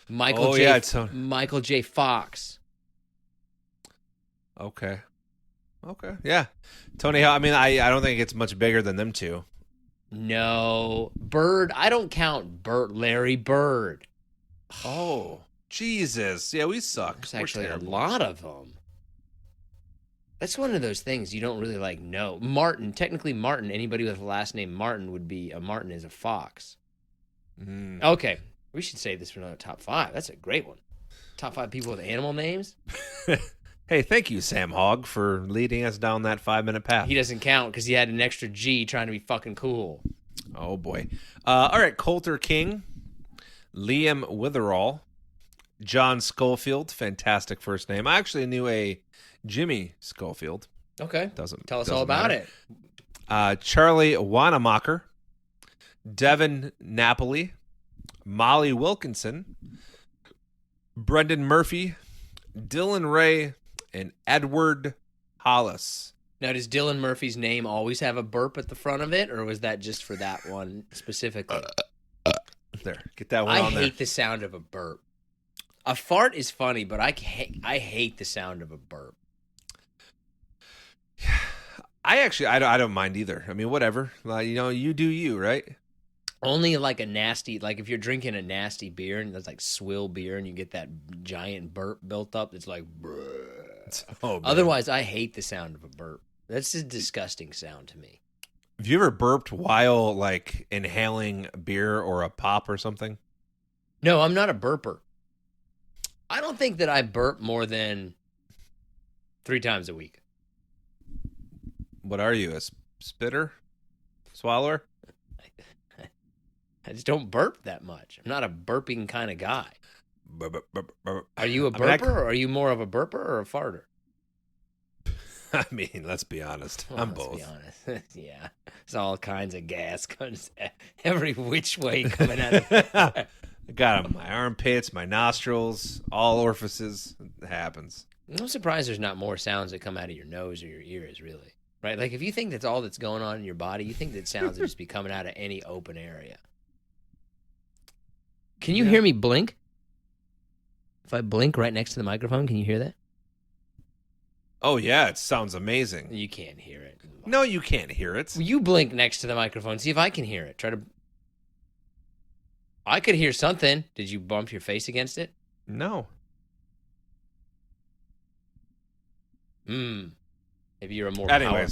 Michael J. Fox. Okay. Yeah. Tony Hawk. I mean, I don't think it gets much bigger than them two. No. Bird. I don't count Larry Bird. Oh, Jesus. Yeah, we suck. There's actually a lot of them. That's one of those things you don't really like know. Martin. Technically, Martin. Anybody with the last name Martin would be a Martin is a fox. Okay. We should save this for another top 5. That's a great one. Top 5 people with animal names. Hey, thank you, Sam Hogg, for leading us down that 5-minute path. He doesn't count because he had an extra G trying to be fucking cool. Oh, boy. All right, Coulter King, Liam Witherall, John Schofield, fantastic first name. I actually knew a Jimmy Schofield. Okay. Tell us all about it. Charlie Wanamaker, Devin Napoli, Molly Wilkinson, Brendan Murphy, Dylan Ray, and Edward Hollis. Now, does Dylan Murphy's name always have a burp at the front of it, or was that just for that one specifically? There, get that one on there. I hate the sound of a burp. A fart is funny, but I hate the sound of a burp. I don't mind either. I mean, whatever. You do you, right? Only like a nasty, like if you're drinking a nasty beer and that's like swill beer and you get that giant burp built up, it's like, oh, otherwise I hate the sound of a burp. That's a disgusting sound to me. Have you ever burped while like inhaling beer or a pop or something? No, I'm not a burper. I don't think that I burp more than 3 times a week. What are you, a spitter? Swallower? I just don't burp that much. I'm not a burping kind of guy. Are you a burper, or are you more of a burper or a farter? I mean, let's be honest. I'm both. Let's be honest. Yeah. There's all kinds of gas comes every which way coming out of it. I got my armpits, my nostrils, all orifices. It happens. I'm surprised there's not more sounds that come out of your nose or your ears, really. Right? Like, if you think that's all that's going on in your body, you think that sounds would just be coming out of any open area. Can you hear me blink? If I blink right next to the microphone, can you hear that? Oh, yeah. It sounds amazing. You can't hear it. No, you can't hear it. You blink next to the microphone. See if I can hear it. I could hear something. Did you bump your face against it? No. Maybe you're a more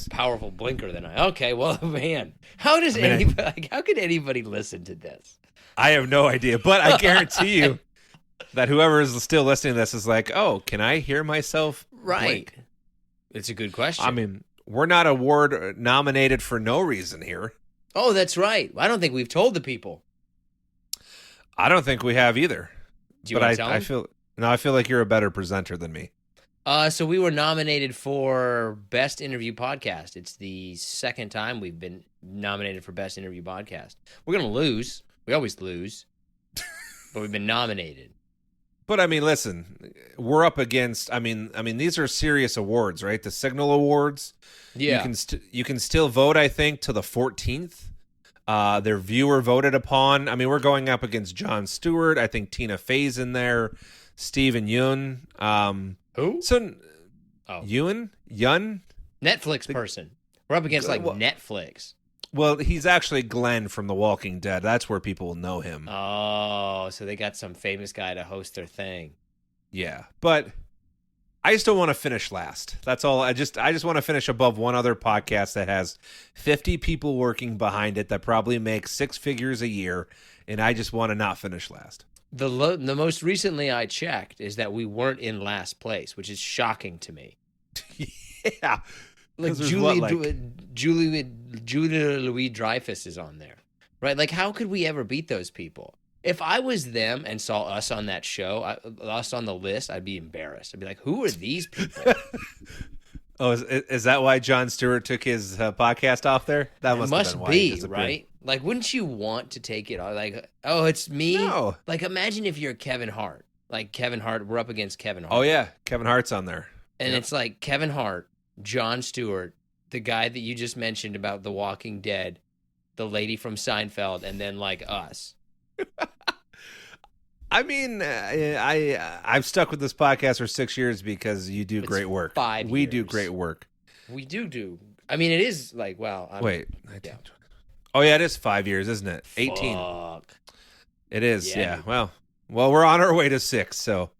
powerful blinker than I. Okay, well, man. How could anybody listen to this? I have no idea, but I guarantee you that whoever is still listening to this is like, oh, can I hear myself blink? It's a good question. I mean, we're not award nominated for no reason here. Oh, that's right. I don't think we've told the people. I don't think we have either. Do you But want to tell them? I feel like you're a better presenter than me. So we were nominated for Best Interview Podcast. It's the second time we've been nominated for Best Interview Podcast. We're going to lose. We always lose. But we've been nominated. But I mean, listen, we're up against. I mean, these are serious awards, right? The Signal Awards. Yeah. You can still vote. I think to the 14th. Their viewer voted upon. I mean, we're going up against Jon Stewart. I think Tina Fey's in there. Steven Yeun. Who? So, Oh. Yun. Netflix person. We're up against like Netflix. Well, he's actually Glenn from The Walking Dead. That's where people will know him. Oh, so they got some famous guy to host their thing. Yeah, but I just don't want to finish last. That's all. I just want to finish above one other podcast that has 50 people working behind it that probably makes 6 figures a year, and I just want to not finish last. The most recently I checked is that we weren't in last place, which is shocking to me. Yeah. Like Julie Louis-Dreyfus is on there, right? Like, how could we ever beat those people? If I was them and saw us on that show, us on the list, I'd be embarrassed. I'd be like, who are these people? Oh, is that why Jon Stewart took his podcast off there? That must be, right? Like, wouldn't you want to take it off? Like, oh, it's me? No. Like, imagine if you're Kevin Hart. Like, Kevin Hart, we're up against Kevin Hart. Oh, yeah. Kevin Hart's on there. And It's like Kevin Hart, Jon Stewart, the guy that you just mentioned about The Walking Dead, the lady from Seinfeld, and then, like, us. I mean, I've stuck with this podcast for 6 years because you do great work. 5 years. We do great work. We do. I mean, it is like, wow. Wait. Yeah. Oh, yeah, it is 5 years, isn't it? 18. Fuck. It is, yeah. Well, we're on our way to 6, so.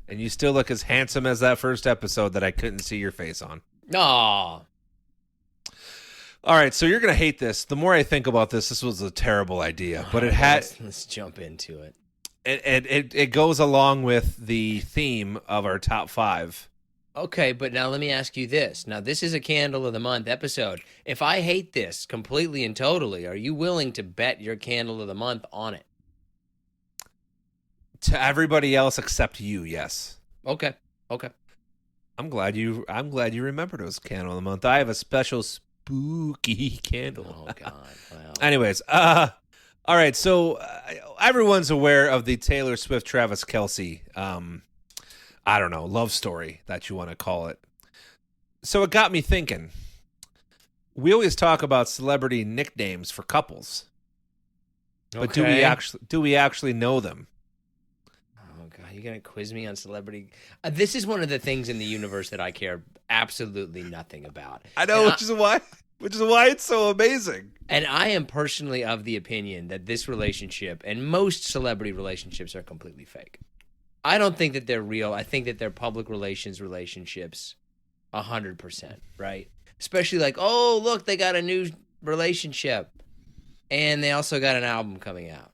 And you still look as handsome as that first episode that I couldn't see your face on. Aw. All right, so you're going to hate this. The more I think about this was a terrible idea. But it had... Let's jump into it. It goes along with the theme of our top 5. Okay, but now let me ask you this. Now, this is a Candle of the Month episode. If I hate this completely and totally, are you willing to bet your Candle of the Month on it? To everybody else except you, yes. Okay. I'm glad you remembered it was Candle of the Month. I have a special spooky candle. Oh God. Wow. Anyways, all right. So everyone's aware of the Taylor Swift Travis Kelce, I don't know, love story that you want to call it. So it got me thinking. We always talk about celebrity nicknames for couples, but do we actually know them? Oh God, you're gonna quiz me on celebrity? This is one of the things in the universe that I care absolutely nothing about. I know, which is why it's so amazing. And I am personally of the opinion that this relationship and most celebrity relationships are completely fake. I don't think that they're real. I think that they're public relations relationships, 100%, right? Especially like, oh, look, they got a new relationship, and they also got an album coming out,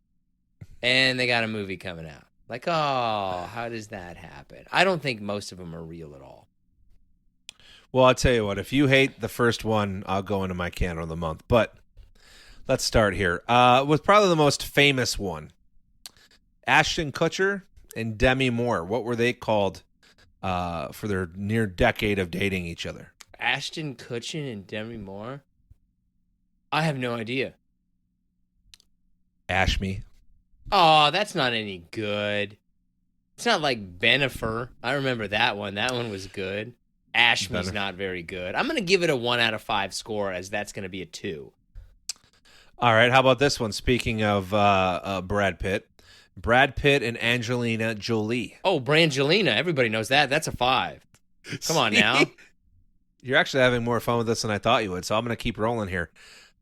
and they got a movie coming out. Like, oh, how does that happen? I don't think most of them are real at all. Well, I'll tell you what. If you hate the first one, I'll go into my Candle of the Month. But let's start here with probably the most famous one. Ashton Kutcher and Demi Moore. What were they called for their near decade of dating each other? Ashton Kutcher and Demi Moore? I have no idea. Ashme. Oh, that's not any good. It's not like Benifer. I remember that one. That one was good. Ashme's not very good. I'm going to give it a 1 out of 5 score, as that's going to be a 2. All right. How about this one? Speaking of Brad Pitt. Brad Pitt and Angelina Jolie. Oh, Brangelina. Everybody knows that. That's a 5. Come on now. You're actually having more fun with this than I thought you would, so I'm going to keep rolling here.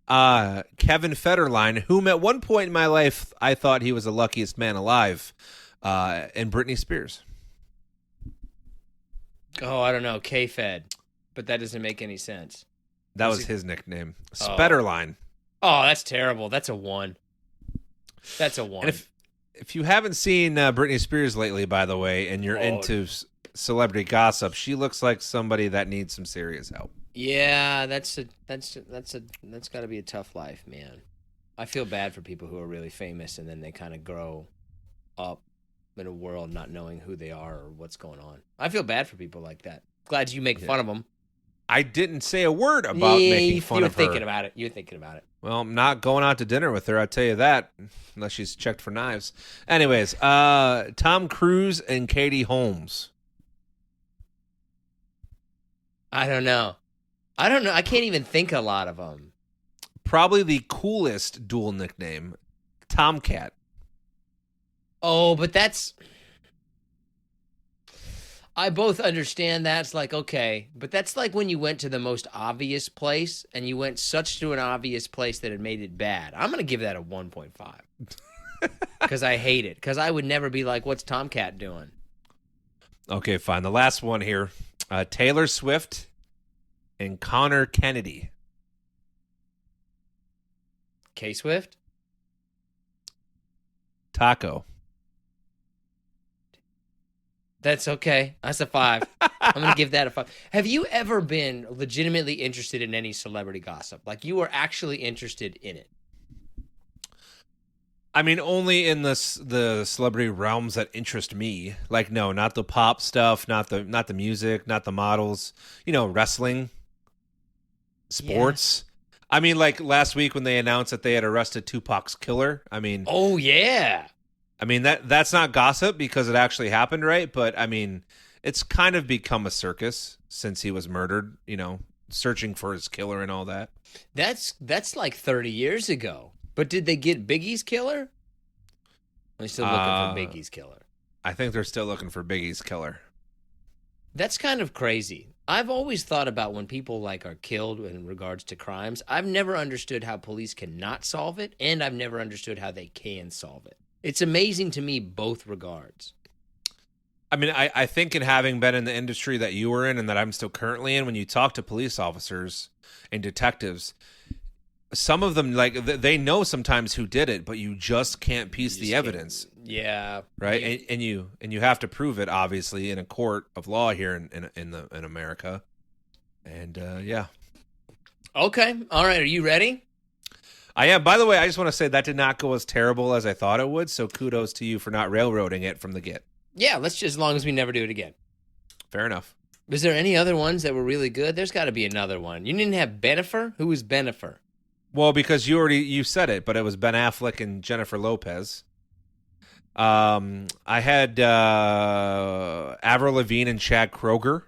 Kevin Federline, whom at one point in my life I thought he was the luckiest man alive, and Britney Spears. Oh, I don't know. K-Fed. But that doesn't make any sense. That was his nickname. Spetterline. Oh, that's terrible. That's a 1. That's a 1. And if you haven't seen Britney Spears lately, by the way, and you're into celebrity gossip, she looks like somebody that needs some serious help. Yeah, that's got to be a tough life, man. I feel bad for people who are really famous and then they kind of grow up in a world not knowing who they are or what's going on. I feel bad for people like that. Glad you make fun of them. I didn't say a word about making fun of her. You're thinking about it. You're thinking about it. Well, I'm not going out to dinner with her, I'll tell you that, unless she's checked for knives. Anyways, Tom Cruise and Katie Holmes. I don't know. I can't even think a lot of them. Probably the coolest dual nickname, Tomcat. Oh, but that's... I both understand that's like, okay, but that's like when you went to the most obvious place and you went such to an obvious place that it made it bad. I'm going to give that a 1.5 because I hate it, because I would never be like, what's Tomcat doing? Okay, fine. The last one here, Taylor Swift and Connor Kennedy. K-Swift? Taco. That's okay. That's a 5. I'm going to give that a 5. Have you ever been legitimately interested in any celebrity gossip? Like you were actually interested in it? I mean, only in the celebrity realms that interest me. Like, no, not the pop stuff, not the music, not the models. You know, wrestling, sports. Yeah. I mean, like last week when they announced that they had arrested Tupac's killer. I mean, oh yeah. I mean, that's not gossip because it actually happened, right? But, I mean, it's kind of become a circus since he was murdered, you know, searching for his killer and all that. That's like 30 years ago. But did they get Biggie's killer? Are they still looking for Biggie's killer? I think they're still looking for Biggie's killer. That's kind of crazy. I've always thought about when people like are killed in regards to crimes. I've never understood how police cannot solve it, and I've never understood how they can solve it. It's amazing to me both regards. I mean, I think in having been in the industry that you were in and that I'm still currently in, when you talk to police officers and detectives, some of them, like, they know sometimes who did it, but you just can't piece the evidence. Yeah. Right? And you have to prove it, obviously, in a court of law here in America. And, yeah. Okay. All right. Are you ready? I am. By the way, I just want to say that did not go as terrible as I thought it would, so kudos to you for not railroading it from the get. Yeah, let's just, as long as we never do it again. Fair enough. Is there any other ones that were really good? There's got to be another one. You didn't have Bennifer? Who was Bennifer? Well, because you said it, but it was Ben Affleck and Jennifer Lopez. I had Avril Lavigne and Chad Kroeger,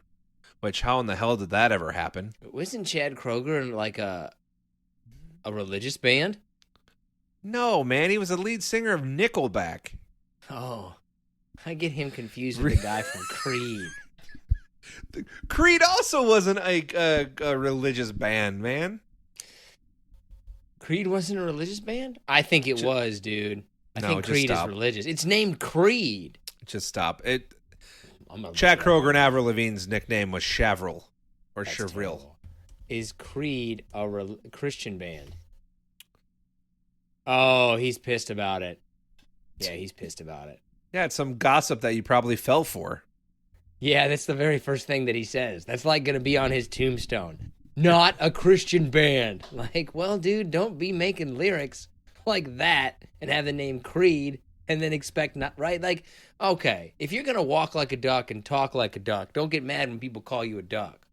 which how in the hell did that ever happen? Wasn't Chad Kroeger in like a religious band? No, man, he was the lead singer of Nickelback. Oh, I get him confused with the guy from Creed. Creed also wasn't a religious band, man. Creed wasn't a religious band? I think it was, dude. I think Creed is religious. It's named Creed. Just stop. Chad Kroeger and Avril Lavigne's nickname was Chavril or Chavril. Is Creed a Christian band? Oh, he's pissed about it. Yeah, he's pissed about it. Yeah, it's some gossip that you probably fell for. Yeah, that's the very first thing that he says. That's like going to be on his tombstone. Not a Christian band. Like, well, dude, don't be making lyrics like that and have the name Creed and then expect not, right? Like, okay, if you're going to walk like a duck and talk like a duck, don't get mad when people call you a duck.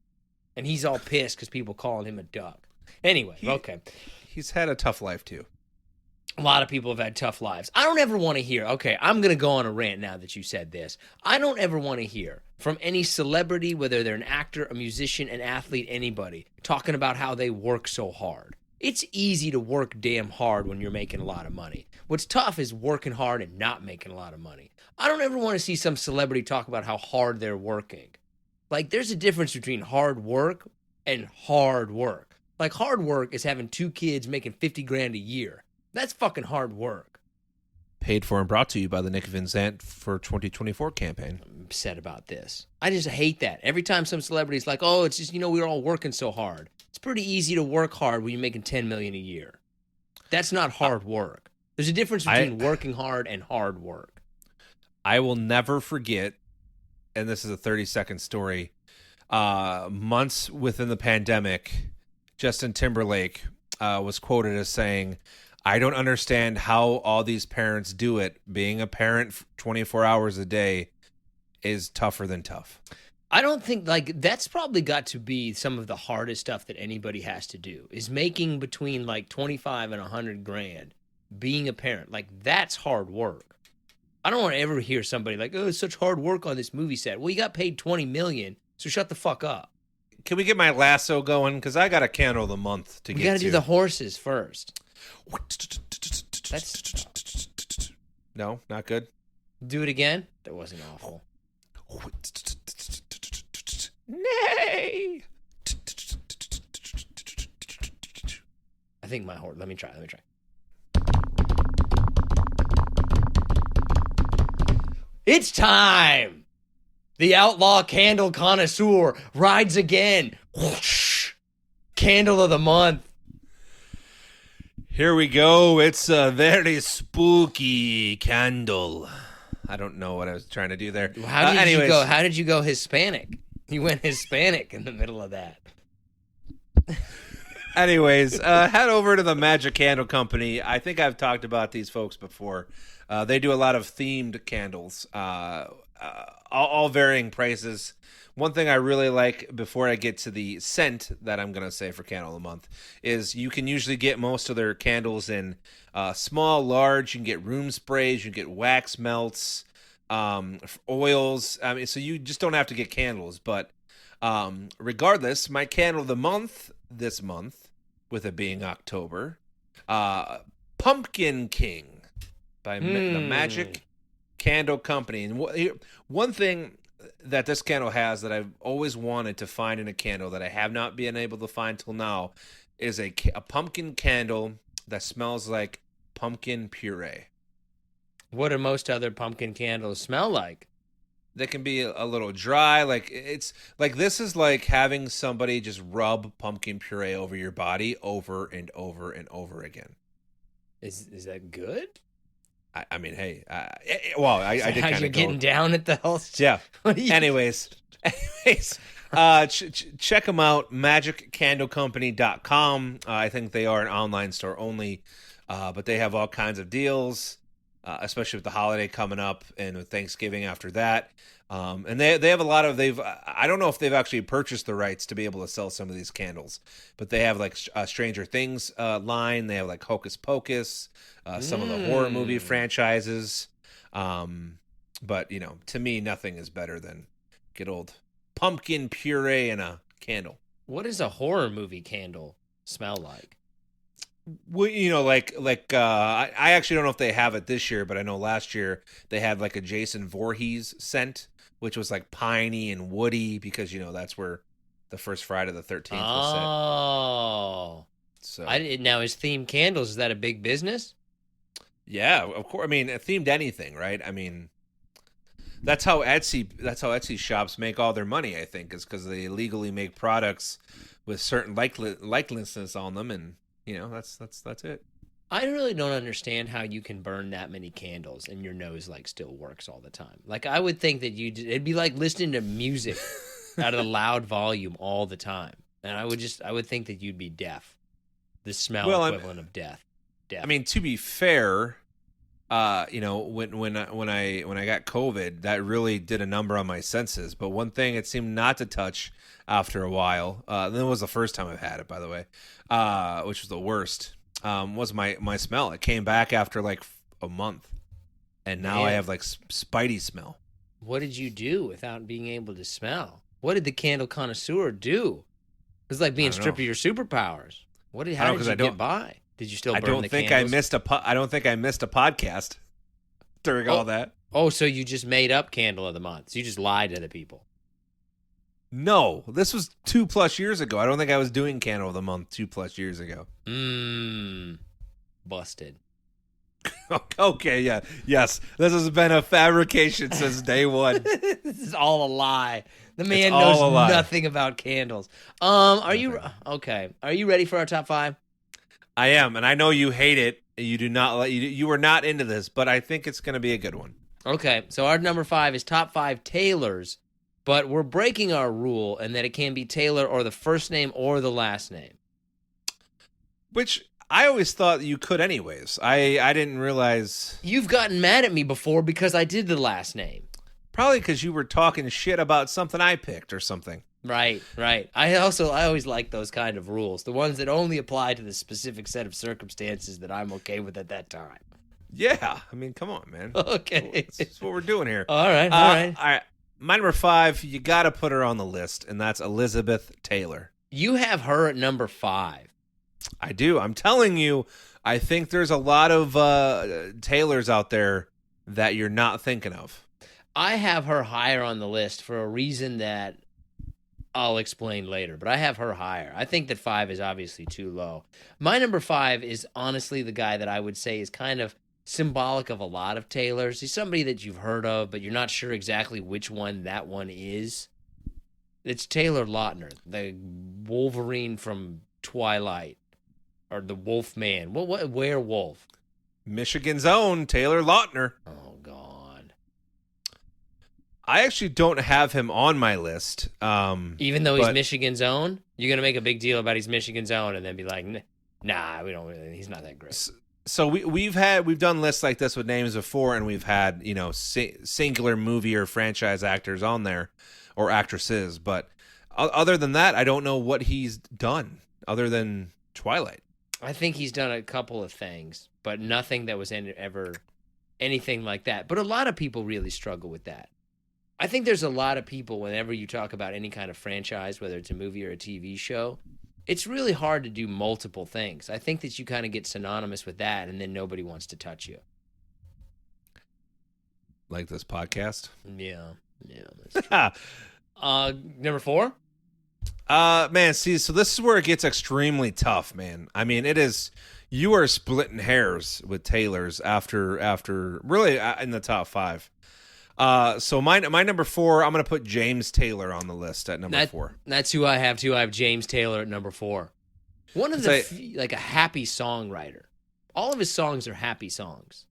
And he's all pissed because people calling him a duck. Anyway, okay. He's had a tough life, too. A lot of people have had tough lives. I don't ever want to hear, okay, I'm going to go on a rant now that you said this. I don't ever want to hear from any celebrity, whether they're an actor, a musician, an athlete, anybody, talking about how they work so hard. It's easy to work damn hard when you're making a lot of money. What's tough is working hard and not making a lot of money. I don't ever want to see some celebrity talk about how hard they're working. Like, there's a difference between hard work and hard work. Like, hard work is having 2 kids making $50,000 a year. That's fucking hard work. Paid for and brought to you by the Nick Van Zant for 2024 campaign. I'm upset about this. I just hate that. Every time some celebrity's like, oh, it's just, we're all working so hard. It's pretty easy to work hard when you're making $10 million a year. That's not hard work. There's a difference between working hard and hard work. I will never forget, and this is a 30-second story, months within the pandemic, Justin Timberlake was quoted as saying, I don't understand how all these parents do it. Being a parent 24 hours a day is tougher than tough. I don't think, like, that's probably got to be some of the hardest stuff that anybody has to do, is making between like 25 and 100 grand being a parent. Like, that's hard work. I don't want to ever hear somebody like, oh, it's such hard work on this movie set. Well, you got paid $20 million, so shut the fuck up. Can we get my lasso going? Because I got a candle of the month to get to. We got to do the horses first. No, not good. Do it again? That wasn't awful. Nay. I think my horse. Let me try. It's time. The outlaw candle connoisseur rides again. Whoosh. Candle of the month. Here we go. It's a very spooky candle. I don't know what I was trying to do there. How did you go Hispanic? You went Hispanic in the middle of that. Anyways, head over to the Magic Candle Company. I think I've talked about these folks before. They do a lot of themed candles, all varying prices. One thing I really like before I get to the scent that I'm going to say for Candle of the Month is you can usually get most of their candles in small, large. You can get room sprays. You can get wax melts, oils. I mean, so you just don't have to get candles. But regardless, my Candle of the Month this month, with it being October, Pumpkin King by the Magic Candle Company. And one thing that this candle has that I've always wanted to find in a candle that I have not been able to find till now is a pumpkin candle that smells like pumpkin puree. What do most other pumpkin candles smell like? They can be a little dry. Like, it's like, this is like having somebody just rub pumpkin puree over your body over and over and over again. Is that good? I mean, hey, I did kind of you're getting down at the health. Yeah. Anyways, check them out, magiccandlecompany.com. I think they are an online store only, but they have all kinds of deals, especially with the holiday coming up and with Thanksgiving after that. And they have a lot of, I don't know if they've actually purchased the rights to be able to sell some of these candles, but they have like Stranger Things line. They have like Hocus Pocus, some of the horror movie franchises. But, you know, to me, nothing is better than good old pumpkin puree in a candle. What does a horror movie candle smell like? Well, you know, like I actually don't know if they have it this year, but I know last year they had like a Jason Voorhees scent, which was like piney and woody because, you know, that's where the first Friday the 13th was set. Oh. So now, is themed candles, is that a big business? Yeah, of course. I mean, themed anything, right? I mean, that's how Etsy shops make all their money, I think, is because they legally make products with certain likenesses on them, and you know, that's it. I really don't understand how you can burn that many candles and your nose like still works all the time. Like, I would think that it'd be like listening to music out of a loud volume all the time, and I would think that you'd be deaf. The smell equivalent of death. I mean, to be fair, you know, when I got COVID, that really did a number on my senses. But one thing it seemed not to touch after a while, that was the first time I've had it, by the way, which was the worst, was my smell. It came back after like a month, and now I have like spidey smell. What did you do without being able to smell? What did the candle connoisseur do? It's like being stripped of your superpowers. How did you get by? Did you still burn the candles? I don't think I missed a podcast during all that. Oh, so you just made up Candle of the Month. So you just lied to the people. No, this was 2+ years ago. I don't think I was doing Candle of the Month 2+ years ago. Busted. Okay, yeah. Yes, this has been a fabrication since day one. This is all a lie. The man knows nothing about candles. Are you ready for our top 5? I am, and I know you hate it. You do not. You were not into this, but I think it's going to be a good one. Okay, so our number 5 is top 5 tailors, but we're breaking our rule in that it can be Taylor or the first name or the last name. Which I always thought you could anyways. I didn't realize. You've gotten mad at me before because I did the last name. Probably because you were talking shit about something I picked or something. Right. I always like those kind of rules, the ones that only apply to the specific set of circumstances that I'm okay with at that time. Yeah, I mean, come on, man. Okay, that's what we're doing here. All right. My number 5, you got to put her on the list, and that's Elizabeth Taylor. You have her at number 5. I do. I'm telling you, I think there's a lot of Taylors out there that you're not thinking of. I have her higher on the list for a reason that I'll explain later, but I have her higher. I think that 5 is obviously too low. My number 5 is honestly the guy that I would say is kind of symbolic of a lot of Taylors. He's somebody that you've heard of, but you're not sure exactly which one that one is. It's Taylor Lautner, the Wolverine from Twilight, or the Wolfman. What werewolf? Michigan's own Taylor Lautner. Oh, God. I actually don't have him on my list. Even though he's Michigan's own? You're going to make a big deal about he's Michigan's own and then be like, nah, we don't really, he's not that great. So we've done lists like this with names before, and we've had, singular movie or franchise actors on there or actresses. But other than that, I don't know what he's done other than Twilight. I think he's done a couple of things, but nothing that was ever anything like that. But a lot of people really struggle with that. I think there's a lot of people, whenever you talk about any kind of franchise, whether it's a movie or a TV show, it's really hard to do multiple things. I think that you kind of get synonymous with that, and then nobody wants to touch you. Like this podcast? Yeah, that's true. Number 4? Man, see, so this is where it gets extremely tough, man. I mean, you are splitting hairs with Taylor's after really in the top 5. So my number 4, I'm going to put James Taylor on the list at number 4. That's who I have too. I have James Taylor at number 4. One of like a happy songwriter. All of his songs are happy songs.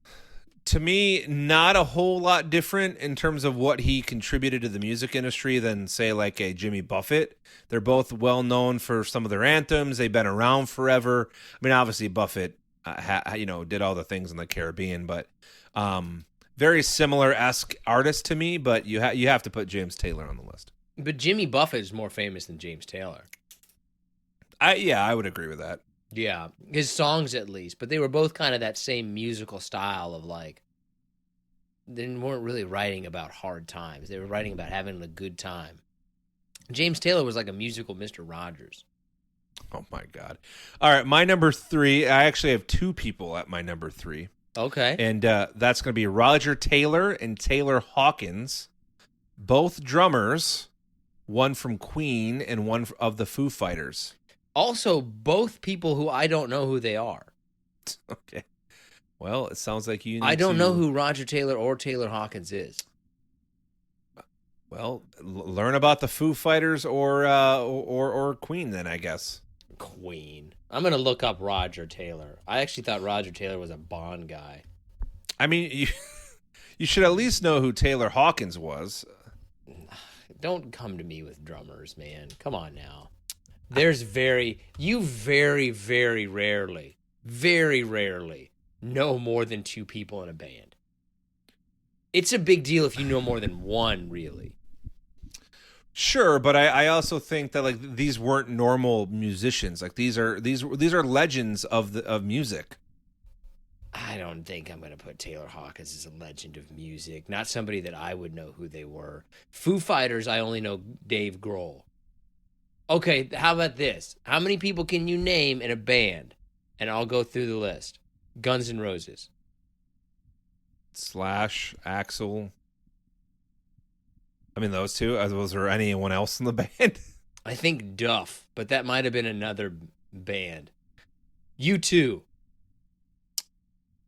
To me, not a whole lot different in terms of what he contributed to the music industry than, say, like a Jimmy Buffett. They're both well known for some of their anthems. They've been around forever. I mean, obviously Buffett, did all the things in the Caribbean, but very similar-esque artist to me. But you have to put James Taylor on the list. But Jimmy Buffett is more famous than James Taylor. I would agree with that. Yeah, his songs at least, but they were both kind of that same musical style of like, they weren't really writing about hard times. They were writing about having a good time. James Taylor was like a musical Mr. Rogers. Oh my God. All right, my number 3, I actually have 2 people at my number 3. Okay. And that's going to be Roger Taylor and Taylor Hawkins, both drummers, one from Queen and one of the Foo Fighters. Also, both people who I don't know who they are. Okay. Well, it sounds like you need I don't know who Roger Taylor or Taylor Hawkins is. Well, learn about the Foo Fighters or Queen then, I guess. Queen. I'm going to look up Roger Taylor. I actually thought Roger Taylor was a Bond guy. I mean, you should at least know who Taylor Hawkins was. Don't come to me with drummers, man. Come on now. There's very rarely know more than 2 people in a band. It's a big deal if you know more than one, really. Sure, but I also think that like these weren't normal musicians. Like these are legends of music. I don't think I'm going to put Taylor Hawkins as a legend of music. Not somebody that I would know who they were. Foo Fighters, I only know Dave Grohl. Okay, how about this? How many people can you name in a band? And I'll go through the list. Guns N' Roses. Slash, Axl. I mean, those 2. Was there anyone else in the band? I think Duff, but that might have been another band. U2.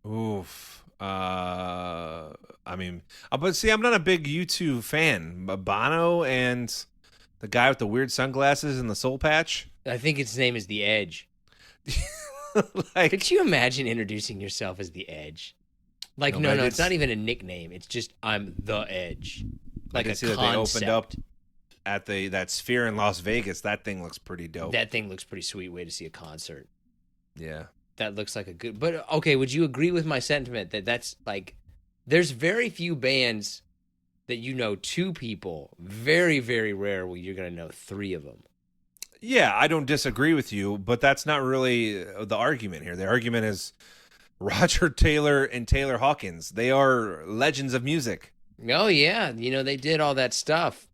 Oof. I mean, but see, I'm not a big U2 fan. Bono and the guy with the weird sunglasses and the soul patch. I think his name is The Edge. Like, could you imagine introducing yourself as The Edge? Like, no, it's not even a nickname. It's just, I'm The Edge. Like I a see concept. That they opened up at that Sphere in Las Vegas. That thing looks pretty dope. That thing looks pretty sweet. Way to see a concert. Yeah. that looks like a good. But okay, would you agree with my sentiment that that's like, there's very few bands that you know two people. Very, very rare where you're gonna know three of them. Yeah, I don't disagree with you, but that's not really the argument here. The argument is Roger Taylor and Taylor Hawkins. They are legends of music. Oh yeah, you know they did all that stuff.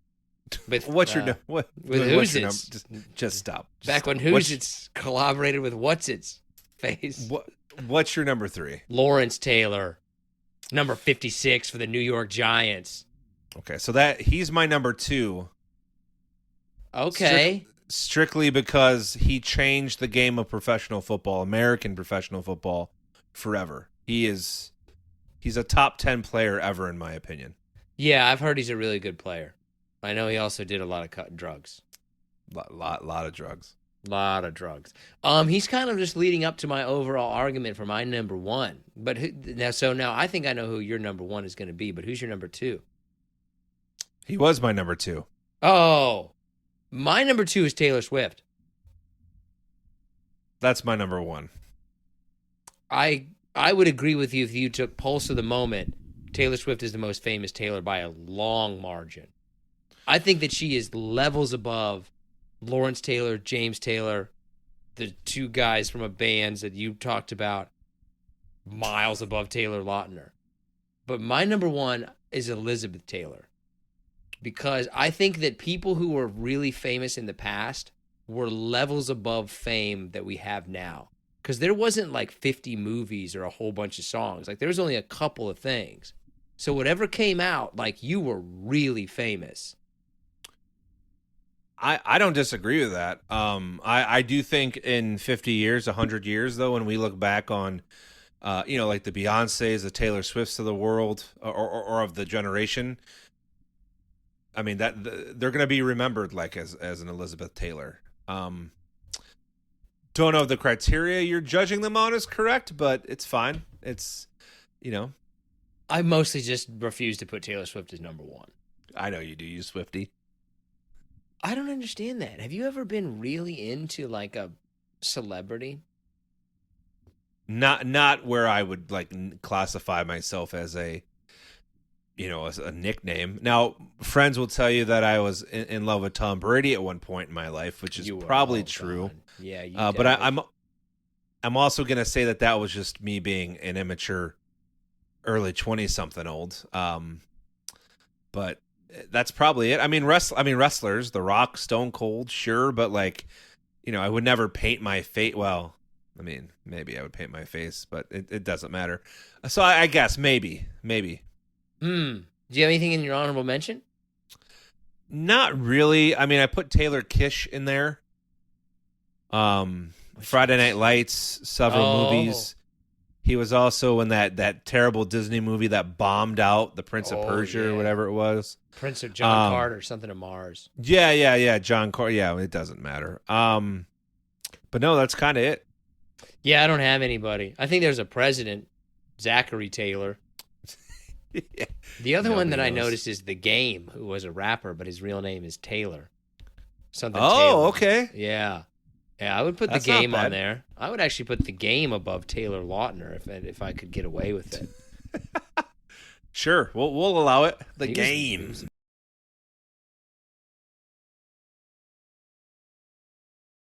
With, what's your with what's your Who's number? Just stop. Back when Who's It's collaborated with What's Its Face. What's your number 3? Lawrence Taylor, number 56 for the New York Giants. Okay, so he's my number 2. Okay. Strictly because he changed the game of professional football, American professional football, forever. He's a top 10 player ever, in my opinion. Yeah, I've heard he's a really good player. I know he also did a lot of drugs. Lot of drugs. Lot of drugs. He's kind of just leading up to my overall argument for my number 1. But now I think I know who your number 1 is going to be. But who's your number 2? He was my number 2. Oh, my number 2 is Taylor Swift. That's my number 1. I would agree with you if you took pulse of the moment. Taylor Swift is the most famous Taylor by a long margin. I think that she is levels above Lawrence Taylor, James Taylor, the two guys from a bands that you talked about, miles above Taylor Lautner. But my number 1 is Elizabeth Taylor. Because I think that people who were really famous in the past were levels above fame that we have now. Because there wasn't like 50 movies or a whole bunch of songs. Like there was only a couple of things. So whatever came out, like you were really famous. I don't disagree with that. I do think in 50 years, 100 years, though, when we look back on, like the Beyoncés, the Taylor Swifts of the world or of the generation, I mean, they're going to be remembered like as an Elizabeth Taylor. Don't know if the criteria you're judging them on is correct, but it's fine. It's, I mostly just refuse to put Taylor Swift as number 1. I know you do, you Swiftie. I don't understand that. Have you ever been really into like a celebrity? Not where I would like classify myself as as a nickname. Now, friends will tell you that I was in love with Tom Brady at one point in my life, which is probably true. Yeah, but I'm also gonna say that was just me being an immature, early 20-something old. But that's probably it. I mean, wrestlers, The Rock, Stone Cold, sure, but like, I would never paint my face. Well, I mean, maybe I would paint my face, but it doesn't matter. So I guess maybe. Do you have anything in your honorable mention? Not really. I mean, I put Taylor Kish in there. Friday Night Lights, several movies. He was also in that terrible Disney movie that bombed out, The Prince of Persia or whatever it was. Prince of John Carter, something of Mars. Yeah. John Carter. Yeah, it doesn't matter. But no, that's kind of it. Yeah, I don't have anybody. I think there's a president, Zachary Taylor. Yeah. The other one that I noticed is The Game, who was a rapper, but his real name is Taylor. Something. Taylor. Okay. Yeah, I would put That's The Game not bad. on there. I would actually put The Game above Taylor Lautner if I could get away with it. Sure, we'll allow it. The He Game. was